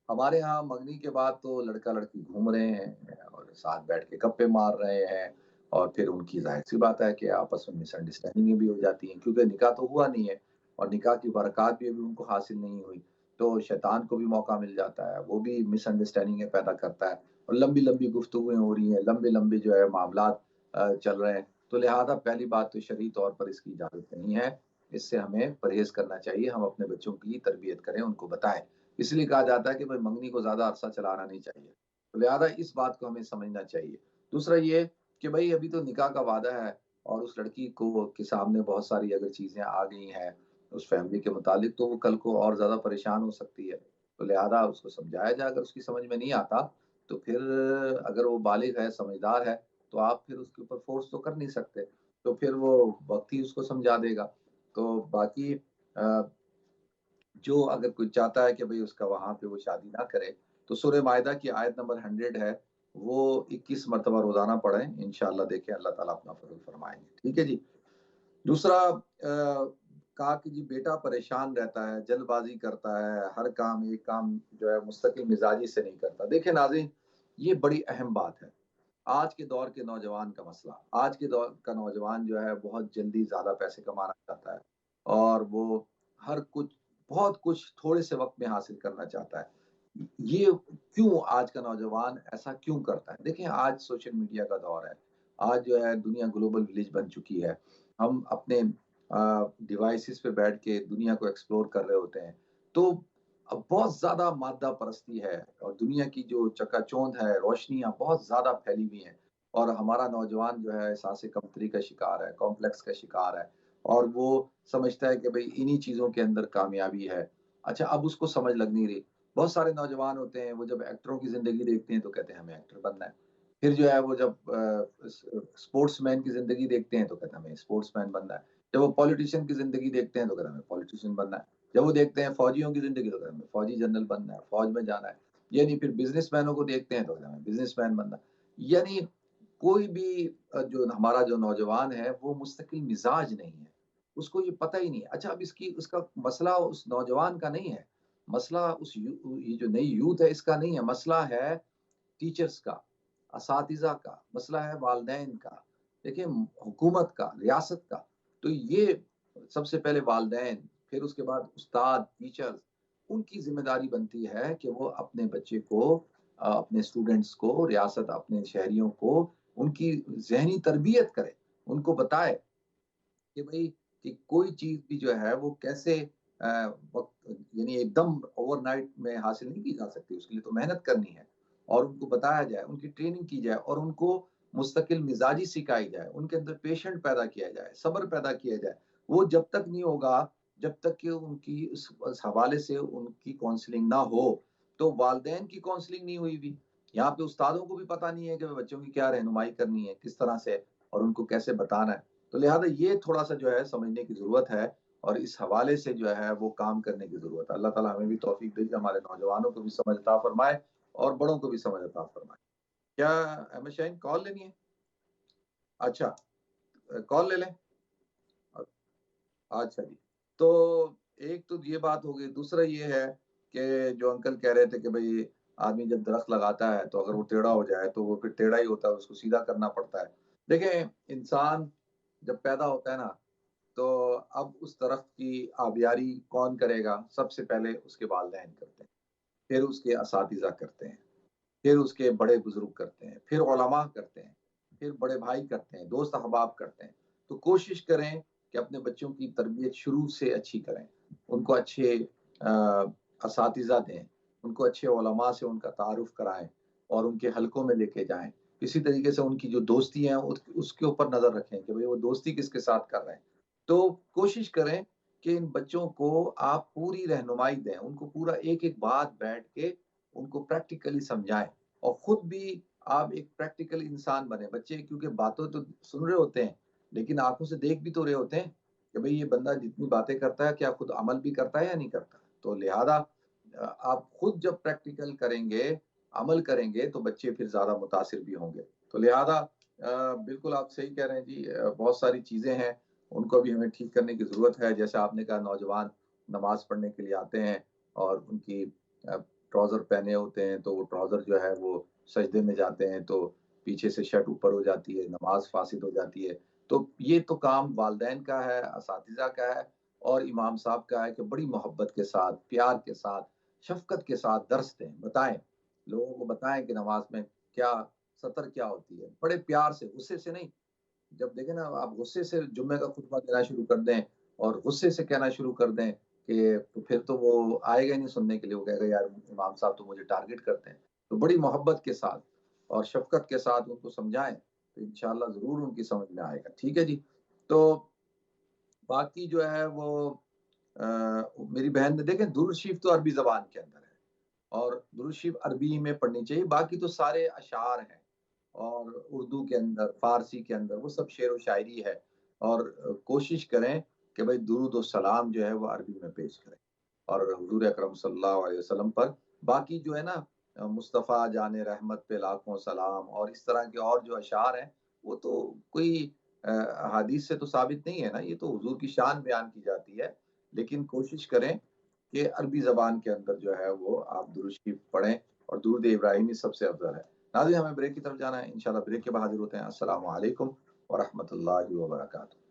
ہمارے ہاں منگنی کے بعد تو لڑکا لڑکی گھوم رہے ہیں اور ساتھ بیٹھ کے گپے مار رہے ہیں، اور پھر ان کی ظاہر سی بات ہے کہ آپس میں مس انڈرسٹینڈنگ بھی ہو جاتی ہیں، کیونکہ نکاح تو ہوا نہیں ہے اور نکاح کی برکات بھی ابھی ان کو حاصل نہیں ہوئی، تو شیطان کو بھی موقع مل جاتا ہے، وہ بھی مس انڈرسٹینڈنگ پیدا کرتا ہے اور لمبی لمبی گفتگویں ہو رہی ہیں، لمبے لمبے جو ہے معاملات چل رہے ہیں۔ تو لہذا پہلی بات تو شرعی طور پر اس کی اجازت نہیں ہے، اس سے ہمیں پرہیز کرنا چاہیے، ہم اپنے بچوں کی تربیت کریں، ان کو بتائیں۔ اس لیے کہا جاتا ہے کہ بھائی منگنی کو زیادہ عرصہ چلانا نہیں چاہیے، تو لہذا اس بات کو ہمیں سمجھنا چاہیے۔ دوسرا یہ کہ بھائی ابھی تو نکاح کا وعدہ ہے اور اس لڑکی کو کے سامنے بہت ساری اگر چیزیں آ گئی ہیں اس فیملی کے متعلق، تو وہ کل کو اور زیادہ پریشان ہو سکتی ہے، تو لہذا اس کو سمجھایا جائے، اگر اس کی سمجھ میں نہیں آتا تو پھر اگر وہ بالغ ہے، سمجھدار ہے، تو آپ پھر اس کے اوپر فورس تو کر نہیں سکتے، تو پھر وہ وقت ہی اس کو سمجھا دے گا۔ تو باقی جو اگر کوئی چاہتا ہے کہ بھئی اس کا وہاں پہ وہ شادی نہ کرے، تو سورہ مائدہ کی آیت نمبر 100 ہے، وہ 21 مرتبہ روزانہ پڑھیں، انشاءاللہ دیکھیں اللہ تعالیٰ اپنا فضل فرمائیں گے، ٹھیک ہے جی۔ دوسرا کہا کہ جی بیٹا پریشان رہتا ہے، جلد بازی کرتا ہے، ہر کام ایک کام جو ہے مستقل مزاجی سے نہیں کرتا۔ دیکھیں ناظرین، یہ بڑی اہم بات ہے، آج کے دور کے نوجوان کا مسئلہ، آج کے دور کا نوجوان جو ہے بہت جلدی زیادہ پیسے کمانا چاہتا ہے اور وہ ہر کچھ بہت کچھ تھوڑے سے وقت میں حاصل کرنا چاہتا ہے۔ یہ کیوں آج کا نوجوان ایسا کیوں کرتا ہے؟ دیکھیں آج سوشل میڈیا کا دور ہے، آج جو ہے دنیا گلوبل ولیج بن چکی ہے، ہم اپنے ڈیوائسز پہ بیٹھ کے دنیا کو ایکسپلور کر رہے ہوتے ہیں، تو اب بہت زیادہ مادہ پرستی ہے اور دنیا کی جو چکا چوند ہے، روشنیاں بہت زیادہ پھیلی ہوئی ہیں، اور ہمارا نوجوان جو ہے احساس کمتری کا شکار ہے، کمپلیکس کا شکار ہے، اور وہ سمجھتا ہے کہ بھئی انہی چیزوں کے اندر کامیابی ہے۔ اچھا اب اس کو سمجھ لگ نہیں رہی، بہت سارے نوجوان ہوتے ہیں وہ جب ایکٹروں کی زندگی دیکھتے ہیں تو کہتے ہیں ہمیں ایکٹر بننا ہے، پھر جو ہے وہ جب اسپورٹس مین کی زندگی دیکھتے ہیں تو کہتے ہیں ہمیں اسپورٹس مین بننا ہے، جب وہ پولیٹیشین کی زندگی دیکھتے ہیں تو کہتے ہیں ہمیں پولیٹیشین بننا ہے، جب وہ دیکھتے ہیں فوجیوں کی زندگی تو کہتے ہیں ہمیں فوجی جنرل بننا ہے، فوج میں جانا ہے، یعنی پھر بزنس مینوں کو دیکھتے ہیں تو کہتے ہیں ہمیں بزنس مین بننا ہے۔ یعنی کوئی بھی جو ہمارا جو نوجوان ہے وہ مستقل مزاج نہیں ہے، اس کو یہ پتہ ہی نہیں ہے۔ اچھا اب اس کا مسئلہ اس نوجوان کا نہیں ہے، مسئلہ یہ جو نئی یوتھ ہے اس کا نہیں ہے، مسئلہ ہے ٹیچرز کا، اساتذہ کا، مسئلہ ہے والدین کا، دیکھیں حکومت کا، ریاست کا۔ تو یہ سب سے پہلے والدین، پھر اس کے بعد استاد، ٹیچرز، ان کی ذمہ داری بنتی ہے کہ وہ اپنے بچے کو، اپنے اسٹوڈنٹس کو، ریاست اپنے شہریوں کو ان کی ذہنی تربیت کرے، ان کو بتائے کہ بھئی کہ کوئی چیز بھی جو ہے وہ کیسے وقت یعنی ایک دم اوور نائٹ میں حاصل نہیں کی جا سکتی، اس کے لیے تو محنت کرنی ہے، اور ان کو بتایا جائے، ان کی ٹریننگ کی جائے اور ان کو مستقل مزاجی سکھائی جائے، ان کے اندر پیشنٹ پیدا کیا جائے، صبر پیدا کیا جائے۔ وہ جب تک نہیں ہوگا جب تک کہ ان کی اس حوالے سے ان کی کاؤنسلنگ نہ ہو، تو والدین کی کاؤنسلنگ نہیں ہوئی بھی، یہاں پہ استادوں کو بھی پتہ نہیں ہے کہ بچوں کی کیا رہنمائی کرنی ہے، کس طرح سے اور ان کو کیسے بتانا ہے۔ تو لہٰذا یہ تھوڑا سا جو ہے سمجھنے کی ضرورت ہے اور اس حوالے سے جو ہے وہ کام کرنے کی ضرورت ہے۔ اللہ تعالیٰ ہمیں بھی توفیق دے کہ ہمارے نوجوانوں کو بھی سمجھ عطا فرمائے اور بڑوں کو بھی سمجھ عطا فرمائے۔ کیا احمد شاہین کال لینی ہے؟ اچھا کال لے لیں، اچھا جی۔ تو ایک تو یہ بات ہو گئی، دوسرا یہ ہے کہ جو انکل کہہ رہے تھے کہ بھئی آدمی جب درخت لگاتا ہے تو اگر وہ ٹیڑھا ہو جائے تو وہ پھر ٹیڑھا ہی ہوتا ہے، اس کو سیدھا کرنا پڑتا ہے۔ دیکھیں انسان جب پیدا ہوتا ہے نا تو اب اس درخت کی آبیاری کون کرے گا؟ سب سے پہلے اس کے والدین کرتے ہیں، پھر اس کے اساتذہ کرتے ہیں، پھر اس کے بڑے بزرگ کرتے ہیں، پھر علماء کرتے ہیں، پھر بڑے بھائی کرتے ہیں، دوست احباب کرتے ہیں۔ تو کوشش کریں کہ اپنے بچوں کی تربیت شروع سے اچھی کریں، ان کو اچھے اساتذہ دیں، ان کو اچھے علماء سے ان کا تعارف کرائیں اور ان کے حلقوں میں لے کے جائیں. اسی طریقے سے ان کی جو دوستی ہیں اس کے اوپر نظر رکھیں کہ بھئی وہ دوستی کس کے ساتھ کر رہے ہیں. تو کوشش کریں کہ ان بچوں کو آپ پوری رہنمائی دیں، ان کو پورا ایک ایک بات بیٹھ کے ان کو پریکٹیکلی سمجھائیں، اور خود بھی آپ ایک پریکٹیکل انسان بنے. بچے کیونکہ باتوں تو سن رہے ہوتے ہیں لیکن آنکھوں سے دیکھ بھی تو رہے ہوتے ہیں کہ بھئی یہ بندہ جتنی باتیں کرتا ہے کیا خود عمل بھی کرتا ہے یا نہیں کرتا. تو لہذا آپ خود جب پریکٹیکل کریں گے، عمل کریں گے، تو بچے پھر زیادہ متاثر بھی ہوں گے. تو لہذا بالکل آپ صحیح کہہ رہے ہیں جی، بہت ساری چیزیں ہیں ان کو بھی ہمیں ٹھیک کرنے کی ضرورت ہے. جیسے آپ نے کہا نوجوان نماز پڑھنے کے لیے آتے ہیں اور ان کی ٹراؤزر پہنے ہوتے ہیں تو وہ ٹراؤزر جو ہے وہ سجدے میں جاتے ہیں تو پیچھے سے شرٹ اوپر ہو جاتی ہے، نماز فاسد ہو جاتی ہے. تو یہ تو کام والدین کا ہے، اساتذہ کا ہے اور امام صاحب کا ہے کہ بڑی محبت کے ساتھ، پیار کے ساتھ، شفقت کے ساتھ درس دیں، بتائیں لوگوں کو، بتائیں کہ نماز میں کیا سطر کیا ہوتی ہے، بڑے پیار سے، غصے سے نہیں. جب دیکھیں نا آپ غصے سے جمعے کا خطبہ دینا شروع کر دیں اور غصے سے کہنا شروع کر دیں کہ پھر تو وہ آئے گا ہی نہیں سننے کے لیے، وہ کہے گا یار امام صاحب تو مجھے ٹارگٹ کرتے ہیں. تو بڑی محبت کے ساتھ اور شفقت کے ساتھ ان کو سمجھائیں تو انشاءاللہ ضرور ان کی سمجھ میں آئے گا. ٹھیک ہے جی. تو باقی جو ہے وہ میری بہن نے دیکھیں درود شریف تو عربی زبان کے اندر ہے اور درود شریف عربی میں پڑھنی چاہیے. باقی تو سارے اشعار ہیں اور اردو کے اندر، فارسی کے اندر وہ سب شعر و شاعری ہے. اور کوشش کریں کہ بھئی درود و سلام جو ہے وہ عربی میں پیش کریں اور حضور اکرم صلی اللہ علیہ وسلم پر. باقی جو ہے نا مصطفیٰ جان رحمت پہ لاکھوں سلام اور اس طرح کے اور جو اشعار ہیں وہ تو کوئی حدیث سے تو ثابت نہیں ہے نا، یہ تو حضور کی شان بیان کی جاتی ہے. لیکن کوشش کریں کہ عربی زبان کے اندر جو ہے وہ آپ درود شریف پڑھیں اور درود ابراہیمی سب سے افضل ہے. ناظرین ہمیں بریک کی طرف جانا ہے، انشاءاللہ بریک کے بعد حاضر ہوتے ہیں. السلام علیکم ورحمۃ اللہ وبرکاتہ.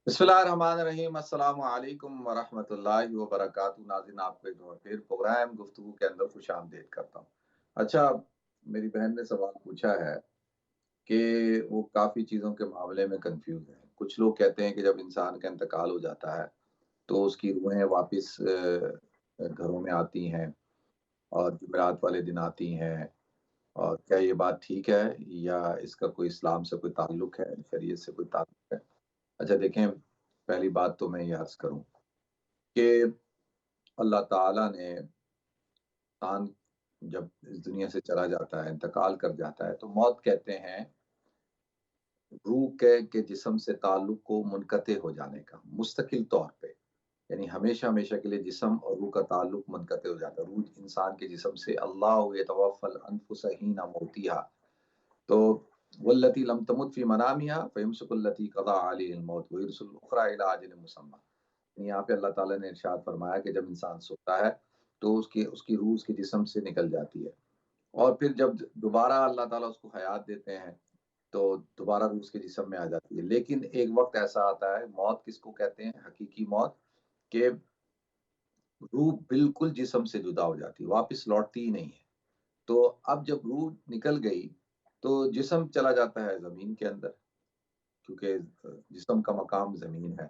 بسم اللہ الرحمن الرحیم. السلام علیکم ورحمۃ اللہ وبرکاتہ. ناظرین آپ کو ایک بار پھر پروگرام گفتگو کے اندر خوش آمدید کرتا ہوں. اچھا، میری بہن نے سوال پوچھا ہے کہ وہ کافی چیزوں کے معاملے میں کنفیوز ہیں. کچھ لوگ کہتے ہیں کہ جب انسان کا انتقال ہو جاتا ہے تو اس کی روحیں واپس گھروں میں آتی ہیں اور جمعرات والے دن آتی ہیں، اور کیا یہ بات ٹھیک ہے یا اس کا کوئی اسلام سے کوئی تعلق ہے، شریعت سے کوئی تعلق ہے؟ اچھا دیکھیں، پہلی بات تو میں یہ عرض کروں کہ اللہ تعالیٰ نے انسان جب اس دنیا سے چلا جاتا ہے، انتقال کر جاتا ہے، تو موت کہتے ہیں روح کے جسم سے تعلق کو منقطع ہو جانے کا، مستقل طور پہ، یعنی ہمیشہ ہمیشہ کے لیے جسم اور روح کا تعلق منقطع ہو جاتا ہے. روح انسان کے جسم سے، اللہ یتوفی الانفس حین موتها، تو واللتی لم تمت فی منامها فیمسک التی قضی علیہ الموت ویرسل الاخری الی اجل مسمى. یہاں پہ اللہ تعالیٰ نے ارشاد فرمایا کہ جب انسان سوتا ہے تو اس کی روح اس کے جسم سے نکل جاتی ہے، اور پھر جب دوبارہ اللہ تعالیٰ اس کو حیات دیتے ہیں تو دوبارہ روح اس کے جسم میں آ جاتی ہے. لیکن ایک وقت ایسا آتا ہے، موت کس کو کہتے ہیں، حقیقی موت، کہ روح بالکل جسم سے جدا ہو جاتی ہے، واپس لوٹتی ہی نہیں ہے. تو اب جب روح نکل گئی تو جسم چلا جاتا ہے زمین کے اندر، کیونکہ جسم کا مقام زمین ہے،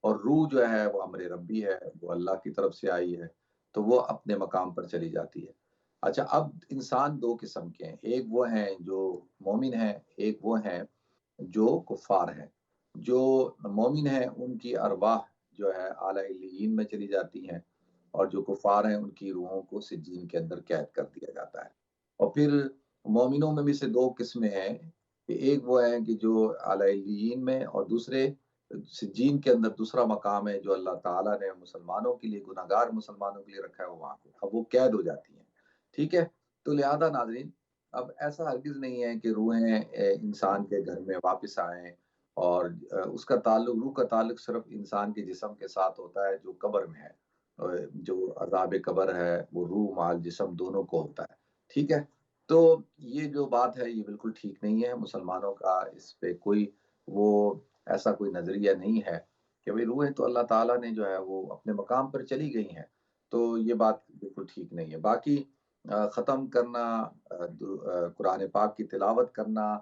اور روح جو ہے وہ امر ربی ہے، وہ اللہ کی طرف سے آئی ہے، تو وہ اپنے مقام پر چلی جاتی ہے. اچھا، اب انسان دو قسم کے ہیں، ایک وہ ہیں جو مومن ہیں، ایک وہ ہیں جو کفار ہیں. جو مومن ہیں ان کی ارواح جو ہے اعلی علیین میں چلی جاتی ہیں، اور جو کفار ہیں ان کی روحوں کو سجین کے اندر قید کر دیا جاتا ہے. اور پھر مومنوں میں بھی سے دو قسمیں ہیں، کہ ایک وہ ہیں کہ جو اعلی علیین میں، اور دوسرے سجین کے اندر دوسرا مقام ہے جو اللہ تعالیٰ نے مسلمانوں کے لیے، گناہگار مسلمانوں کے لیے رکھا ہے وہاں پہ، اب وہ قید ہو جاتی ہیں. ٹھیک ہے. تو لہذا ناظرین اب ایسا ہرگز نہیں ہے کہ روحیں انسان کے گھر میں واپس آئیں، اور اس کا تعلق، روح کا تعلق صرف انسان کے جسم کے ساتھ ہوتا ہے جو قبر میں ہے، جو عذاب قبر ہے وہ روح مال جسم دونوں کو ہوتا ہے. ٹھیک ہے. تو یہ جو بات ہے یہ بالکل ٹھیک نہیں ہے. مسلمانوں کا اس پہ کوئی وہ ایسا کوئی نظریہ نہیں ہے کہ بھئی روحیں تو اللہ تعالیٰ نے جو ہے وہ اپنے مقام پر چلی گئی ہیں، تو یہ بات بالکل ٹھیک نہیں ہے۔ باقی ختم کرنا، قرآن پاک کی تلاوت کرنا،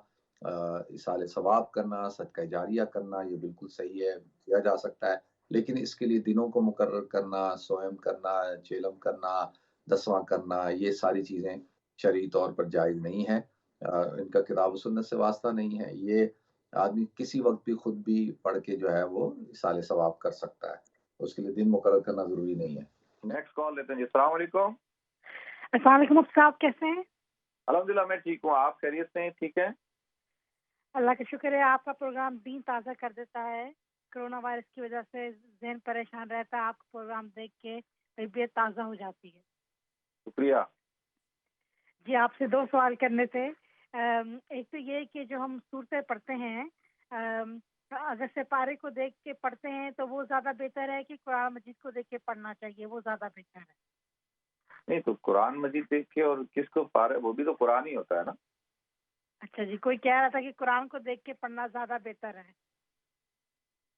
ایصال ثواب کرنا، صدقہ جاریہ کرنا، یہ بالکل صحیح ہے، کیا جا سکتا ہے، لیکن اس کے لیے دنوں کو مقرر کرنا، صوم کرنا، چیلم کرنا، دسواں کرنا، یہ ساری چیزیں شرعی طور پر جائز نہیں ہیں، ان کا کتاب و سنت سے واسطہ نہیں ہے۔ یہ آدمی کسی وقت بھی خود بھی پڑھ کے جو ہے وہ ایصال ثواب کر سکتا ہے، اس کے لیے دن مقرر کرنا ضروری نہیں ہے۔ نیکسٹ کال لیتے ہیں جی۔ السلام علیکم۔ السلام علیکم مفتی صاحب، کیسے ہیں؟ الحمدللہ میں ٹھیک ہوں، آپ خیریت سے ہیں؟ ٹھیک ہے، اللہ کا شکر ہے۔ آپ کا پروگرام دین تازہ کر دیتا ہے، کرونا وائرس کی وجہ سے ذہن پریشان رہتا ہے، آپ کا پروگرام دیکھ کے طبیعت تازہ ہو جاتی ہے۔ شکریہ جی آپ سے 2 سوال کرنے تھے۔ ایک تو یہ کہ جو ہم صورتیں پڑھتے ہیں اگر سپارے کو دیکھ کے پڑھتے ہیں تو وہ زیادہ بہتر ہے کہ قرآن مجید کو دیکھ کے پڑھنا چاہیے، وہ زیادہ بہتر ہے؟ نہیں تو قرآن مجید دیکھ کے، اور کس کو پارے، وہ بھی تو قرآن ہی ہوتا ہے نا۔ اچھا جی، کوئی کہہ رہا تھا کہ قرآن کو دیکھ کے پڑھنا زیادہ بہتر ہے۔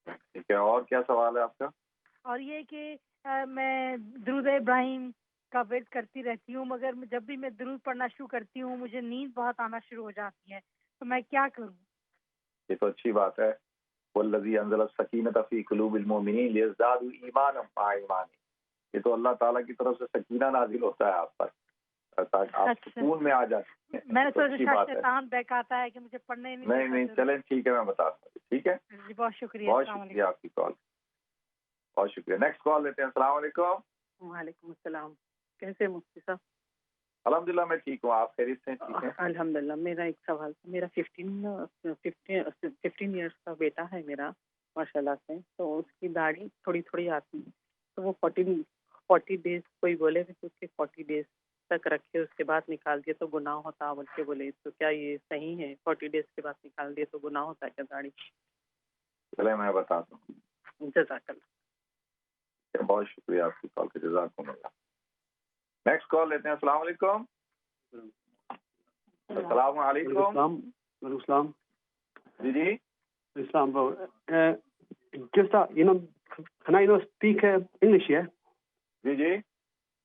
ٹھیک ہے، اور کیا سوال ہے آپ کا؟ اور یہ کہ میں درود ابراہیم کا ویٹ کرتی رہتی ہوں، مگر جب بھی میں درود پڑھنا شروع کرتی ہوں مجھے نیند بہت آنا شروع ہو جاتی ہے، تو میں کیا کروں؟ یہ تو اچھی بات ہے۔ والذی انزل السکینۃ فی قلوب المؤمنین لیزدادوا ایمانا مع ایمانہم، یہ تو اللہ تعالیٰ کی طرف سے سکینہ نازل ہوتا ہے آپ پر، تاکہ آپ سکون میں آ جاتے ہیں۔ میں نے سوچا شیطان بہکاتا ہے کہ مجھے پڑھنے ہی نہیں، چلیں ٹھیک ہے، میں بتاتا ہوں۔ ٹھیک ہے جی، بہت شکریہ۔ بہت شکریہ آپ کی کال، بہت شکریہ۔ نیکسٹ کال لیتے ہیں۔ السلام علیکم۔ وعلیکم السلام، کیسے مفتی صاحب؟ الحمدللہ میں ٹھیک ہوں، آپ خیریت سے ہیں؟ ٹھیک ہے الحمدللہ۔ میرا ایک سوال، میرا 15 ایئرس کا بیٹا ہے میرا ماشاء اللہ سے، تو اس کی داڑھی تھوڑی تھوڑی آتی ہے، تو وہ 40 ڈیز کوئی بولے کہ اس کے 40 ڈیز تک رکھے، اس کے بعد نکال دیے تو گناہ ہوتا بول کے بولے، تو کیا یہ صحیح ہے؟ 40 ڈیز کے بعد نکال دیے تو گناہ ہوتا ہے کیا داڑھی؟ چلے میں بتاتا ہوں۔ جزاک اللہ۔ بہت شکریہ آپ کی کال کا، جزاکم اللہ۔ نیکسٹ کال لیتے ہیں۔ السلام علیکم۔ السلام علیکم۔ وعلیکم السلام۔ جی Islam, bro. Just can I speak English? Yeah. G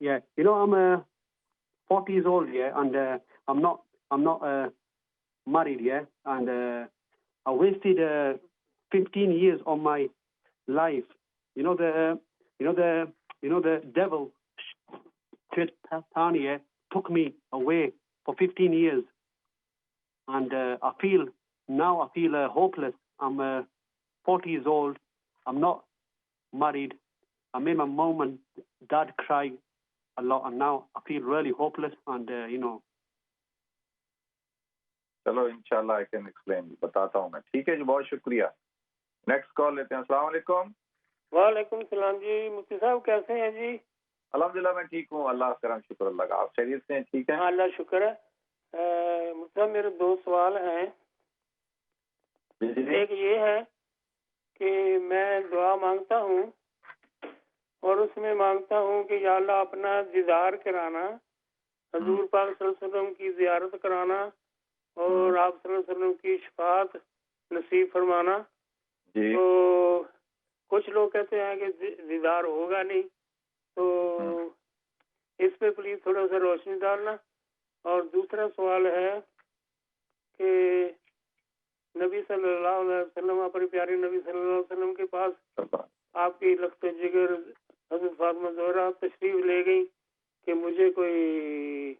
Yeah. I'm 40 years old. Yeah, and I'm not married. Yeah, and I wasted 15 years of my life. The devil, Shaitania, took me away for 15 years, and I feel hopeless. I'm 40 years old. I'm not married. I made my mom and dad cry a lot, and now I feel really hopeless. And چلو انشاءاللہ I can explain، بتاتا ہوں میں۔ ٹھیک ہے جی، بہت شکریہ۔ Next call لیتے ہیں۔ السلام علیکم۔ وعلیکم السلام جی، مفتی صاحب کیسے ہیں جی؟ الحمدللہ میں ٹھیک ہوں، اللہ کا کرم، شکر اللہ کا۔ آپ خیریت سے ہیں؟ ٹھیک ہے، ہاں اللہ شکر ہے۔ مفتی صاحب میرے 2 سوال ہیں۔ ایک یہ ہے کہ میں دعا مانگتا ہوں اور اس میں مانگتا ہوں کہ یا اللہ اپنا دیدار کرانا، حضور پاک صلی اللہ علیہ وسلم کی زیارت کرانا اور آپ صلی اللہ علیہ وسلم کی شفاعت نصیب فرمانا۔ تو کچھ لوگ کہتے ہیں کہ دیدار ہوگا نہیں، تو اس پہ پلیز تھوڑا سا روشنی ڈالنا۔ اور دوسرا سوال ہے کہ نبی صلی اللہ علیہ وسلم، اپنے پیارے نبی صلی اللہ علیہ وسلم کے پاس آپ کی لخت جگر حضرت فاطمہ زہرا تشریف لے گئی کہ مجھے کوئی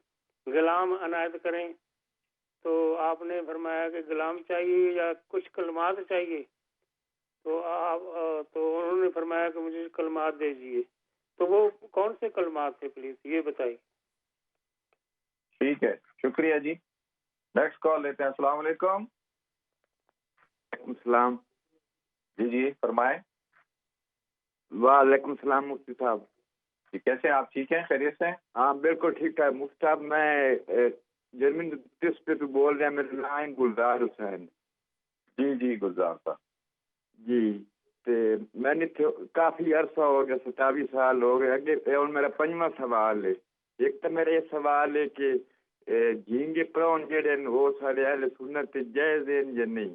غلام عنایت کریں، تو آپ نے فرمایا کہ غلام چاہیے یا کچھ کلمات چاہیے، تو انہوں نے فرمایا کہ مجھے کلمات دیجیے، تو وہ کون سے کلمات تھے پلیز یہ بتائیے۔ ٹھیک ہے، شکریہ جی۔ نیکسٹ کال لیتے ہیں۔ السلام علیکم۔ السلام۔ جی فرمائیں۔ وعلیکم السلام مفتی صاحب۔ جی کیسے ہیں آپ؟ ٹھیک ہیں، خیریت سے ہیں؟ ہاں بالکل ٹھیک ٹھاک مفتی صاحب۔ میں جرمن ڈسٹ پہ بول رہے ہیں، میرا نام گلزار حسین۔ جی گلزار صاحب جی، تے میں نے کافی عرصہ ہو گیا، 27 سال ہو گئے اگے، اور میرا 5واں سوال ہے۔ ایک تو میرا یہ سوال ہے کہ جھینگے پراؤن جڑے وہ سارے اہل سنت جائز ہیں یا نہیں؟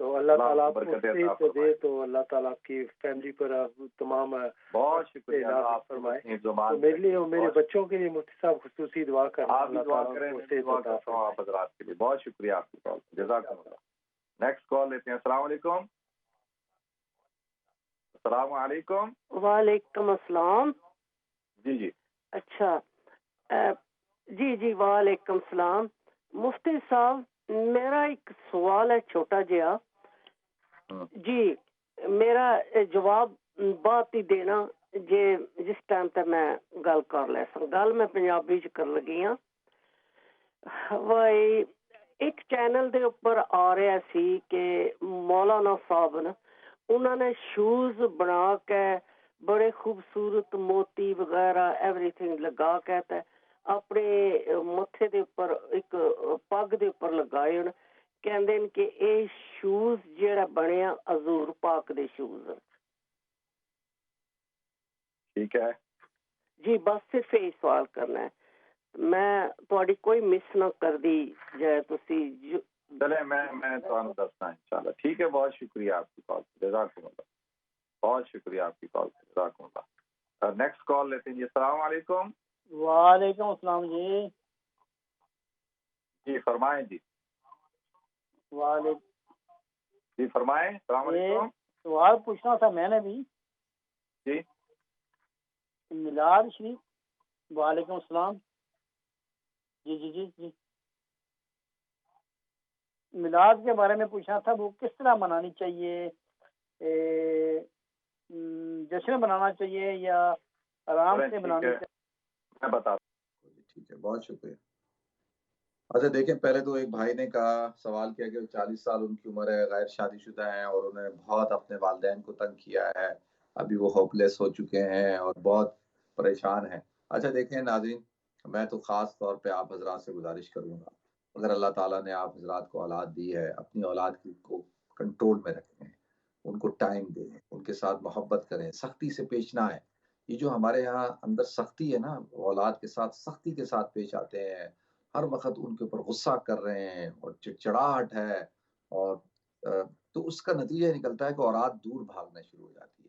تو اللہ تعالیٰ آپ کو برکت عطا صحت فرمائے۔ دے، تو اللہ تعالیٰ آپ کی فیملی پر تمام بہت شکریہ نازل آپ فرمائے۔ اپنی تو زبان میرے لیے اور میرے بہت- بچوں کے لیے مفتی صاحب خصوصی دعا کریں، آپ بھی اللہ دعا تعالیٰ کریں، کو میں بھی صحت دعا عطا کرتا ہوں فرمائے۔ آپ حضرات کے لیے۔ بہت شکریہ آپ کی کال، جزاکم اللہ۔ نیکسٹ کال لیتے ہیں۔ السلام علیکم۔ السلام علیکم۔ وعلیکم السلام۔ جی جی اچھا جی وعلیکم السلام۔ مفتی صاحب میرا ایک سوال ہے چھوٹا جہا جی، میرا جواب بات ہی دینا جے جس ٹائم تے میں گل کر لے سا گل میں پنجابی چ کر لگی ہاں۔ وہی ایک چینل دے اوپر آ رہا سی کہ مولانا صاحب نے انہوں نے شوز بنا کے بڑے خوبصورت موتی وغیرہ ایوری تھنگ لگا کے تے اپنے متھے دے اوپر ایک پگ دے اوپر لگائے ہن، کہندے کہ اے شوز جڑا بنیا حضور پاک دے شوز۔ ٹھیک ہے جی بس صرف یہ سوال کرنا ہے، میں تھوڑی کوئی مس نہ کر دی جائے تسی چلے میں تمہیں دسنا انشاءاللہ۔ ٹھیک ہے، بہت شکریہ آپ کی کال، جزاکم اللہ۔ بہت شکریہ آپ کی کال، جزاکم اللہ۔ نیکسٹ کال لیتے ہیں جی۔ السلام علیکم۔ وعلیکم السلام جی۔ جی فرمائیں جی۔ وعلیکم جی فرمائیں۔ السلام علیکم۔ سوال پوچھنا تھا میں نے بھی جی میلاد شریف۔ وعلیکم السلام۔ جی میلاد کے بارے میں پوچھنا تھا، وہ کس طرح منانی چاہیے؟ جشن بنانا چاہیے یا آرام سے بنانی چاہیے؟ میں بتا ہوں۔ ٹھیک ہے، بہت شکریہ۔ اچھا دیکھیں، پہلے تو ایک بھائی نے کہا سوال کیا کہ 40 سال ان کی عمر ہے، غیر شادی شدہ ہیں اور انہوں نے بہت اپنے والدین کو تنگ کیا ہے، ابھی وہ ہوپ لیس ہو چکے ہیں اور بہت پریشان ہیں۔ اچھا دیکھیں ناظرین، میں تو خاص طور پہ آپ حضرات سے گزارش کروں گا، اگر اللہ تعالیٰ نے آپ حضرات کو اولاد دی ہے، اپنی اولاد کو کنٹرول میں رکھیں، ان کو ٹائم دیں، ان کے ساتھ محبت کریں، سختی سے پیش نہ آئیں۔ یہ جو ہمارے یہاں اندر سختی ہے نا، اولاد کے ساتھ سختی کے ساتھ پیش آتے ہیں، ہر وقت ان کے اوپر غصہ کر رہے ہیں اور چڑچڑاہٹ ہے، اور تو اس کا نتیجہ نکلتا ہے کہ اولاد دور بھاگنا شروع ہو جاتی ہے،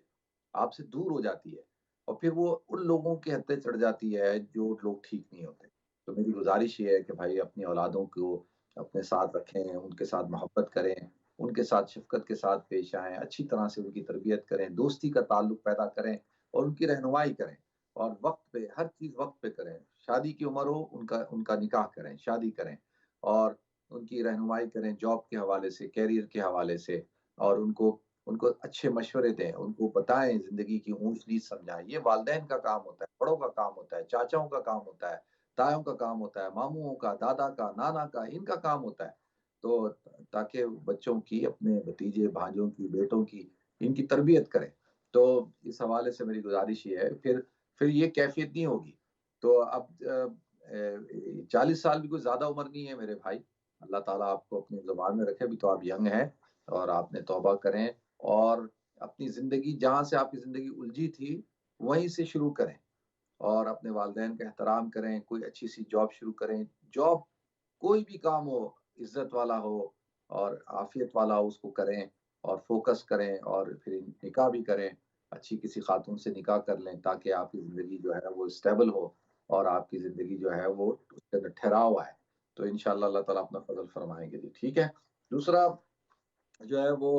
آپ سے دور ہو جاتی ہے، اور پھر وہ ان لوگوں کے ہتھے چڑھ جاتی ہے جو لوگ ٹھیک نہیں ہوتے۔ تو میری گزارش یہ ہے کہ بھائی اپنی اولادوں کو اپنے ساتھ رکھیں، ان کے ساتھ محبت کریں، ان کے ساتھ شفقت کے ساتھ پیش آئیں، اچھی طرح سے ان کی تربیت کریں، دوستی کا تعلق پیدا کریں اور ان کی رہنمائی کریں، اور وقت پہ ہر چیز وقت پہ کریں۔ شادی کی عمر ہو ان کا نکاح کریں، شادی کریں، اور ان کی رہنمائی کریں جاب کے حوالے سے، کیریئر کے حوالے سے، اور ان کو اچھے مشورے دیں، ان کو بتائیں، زندگی کی اونچ نیچ سمجھائیں۔ یہ والدین کا کام ہوتا ہے، بڑوں کا کام ہوتا ہے، چاچاؤں کا کام ہوتا ہے، تایوں کا کام ہوتا ہے، ماموں کا، دادا کا، نانا کا، ان کا کام ہوتا ہے۔ تو تاکہ بچوں کی، اپنے بھتیجے بھانجوں کی، بیٹوں کی، ان کی تربیت کریں۔ تو اس حوالے سے میری گزارش یہ ہے، پھر یہ کیفیت نہیں ہوگی۔ تو اب 40 سال بھی کوئی زیادہ عمر نہیں ہے میرے بھائی، اللہ تعالیٰ آپ کو اپنی زبان میں رکھے، ابھی تو آپ ینگ ہیں، اور آپ نے توبہ کریں اور اپنی زندگی، جہاں سے آپ کی زندگی الجھی تھی وہیں سے شروع کریں، اور اپنے والدین کا احترام کریں، کوئی اچھی سی جاب شروع کریں۔ جاب کوئی بھی کام ہو، عزت والا ہو اور عافیت والا ہو، اس کو کریں اور فوکس کریں، اور پھر نکاح بھی کریں، اچھی کسی خاتون سے نکاح کر لیں تاکہ آپ کی زندگی جو ہے وہ اسٹیبل ہو اور آپ کی زندگی جو ہے وہ اس کے اندر ٹھہراؤ آئے۔ تو انشاءاللہ اللہ تعالیٰ اپنا فضل فرمائیں گے جی۔ ٹھیک ہے، دوسرا جو ہے وہ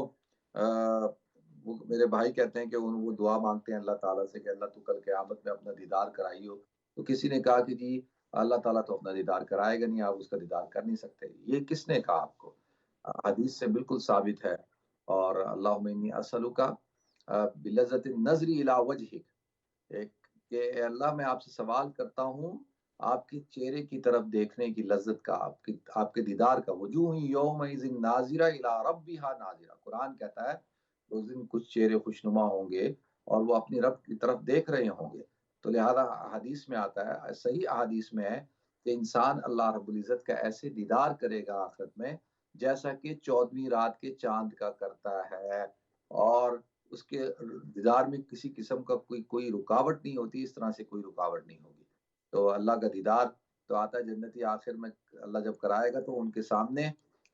میرے بھائی کہتے ہیں کہ وہ دعا مانگتے ہیں اللہ تعالیٰ سے کہ اللہ تو کل قیامت میں اپنا دیدار کرائی ہو۔ تو کسی نے کہا کہ جی اللہ تعالیٰ تو اپنا دیدار کرائے گا نہیں، آپ اس کا دیدار کر نہیں سکتے۔ یہ کس نے کہا آپ کو؟ حدیث سے بالکل ثابت ہے، اور اللہم انی اسألک بلذت النظر الی وجہک، کہ اے اللہ میں آپ سے سوال کرتا ہوں آپ کے چہرے کی طرف دیکھنے کی لذت کا، آپ کے دیدار کا۔ وجوہ یومئذ ناظرہ الی ربہا ناظرہ، قرآن کہتا ہے اس دن کچھ چہرے خوشنما ہوں گے اور وہ اپنی رب کی طرف دیکھ رہے ہوں گے۔ تو لہذا حدیث میں آتا ہے، صحیح احادیث میں ہے کہ انسان اللہ رب العزت کا ایسے دیدار کرے گا آخرت میں جیسا کہ 14ویں رات کے چاند کا کرتا ہے، اور اس کے دیدار میں کسی قسم کا کوئی رکاوٹ نہیں ہوتی، اس طرح سے کوئی رکاوٹ نہیں ہوگی۔ تو اللہ کا دیدار تو آتا ہے جنتی آخر میں، اللہ جب کرائے گا تو ان کے سامنے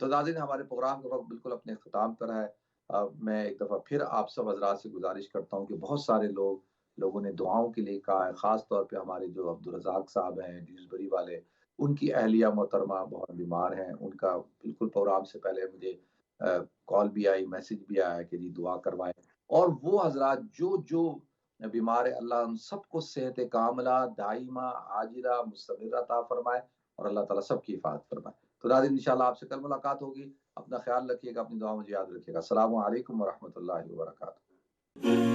تو ناظرین ہمارے پروگرام کا وقت بالکل اپنے اختتام پر ہے. میں ایک دفعہ پھر آپ سب حضرات سے گزارش کرتا ہوں کہ بہت سارے لوگوں نے دعاؤں کے لیے کہا ہے، خاص طور پہ ہمارے جو عبدالرزاق صاحب ہیں ڈیوزبری والے، ان کی اہلیہ محترمہ بہت بیمار ہیں. ان کا بالکل پروگرام سے پہلے مجھے کال بھی آئی، میسج بھی آیا کہ جی دعا کروائیں. اور وہ حضرات جو بیمار ہے، اللہ ان سب کو صحت کاملہ دائمہ عاجلہ مستمرہ عطا فرمائے اور اللہ تعالیٰ سب کی حفاظت فرمائے. تو ناظرین انشاءاللہ آپ سے کل ملاقات ہوگی. اپنا خیال رکھیے گا، اپنی دعا مجھے یاد رکھیے گا. السلام علیکم ورحمۃ اللہ وبرکاتہ.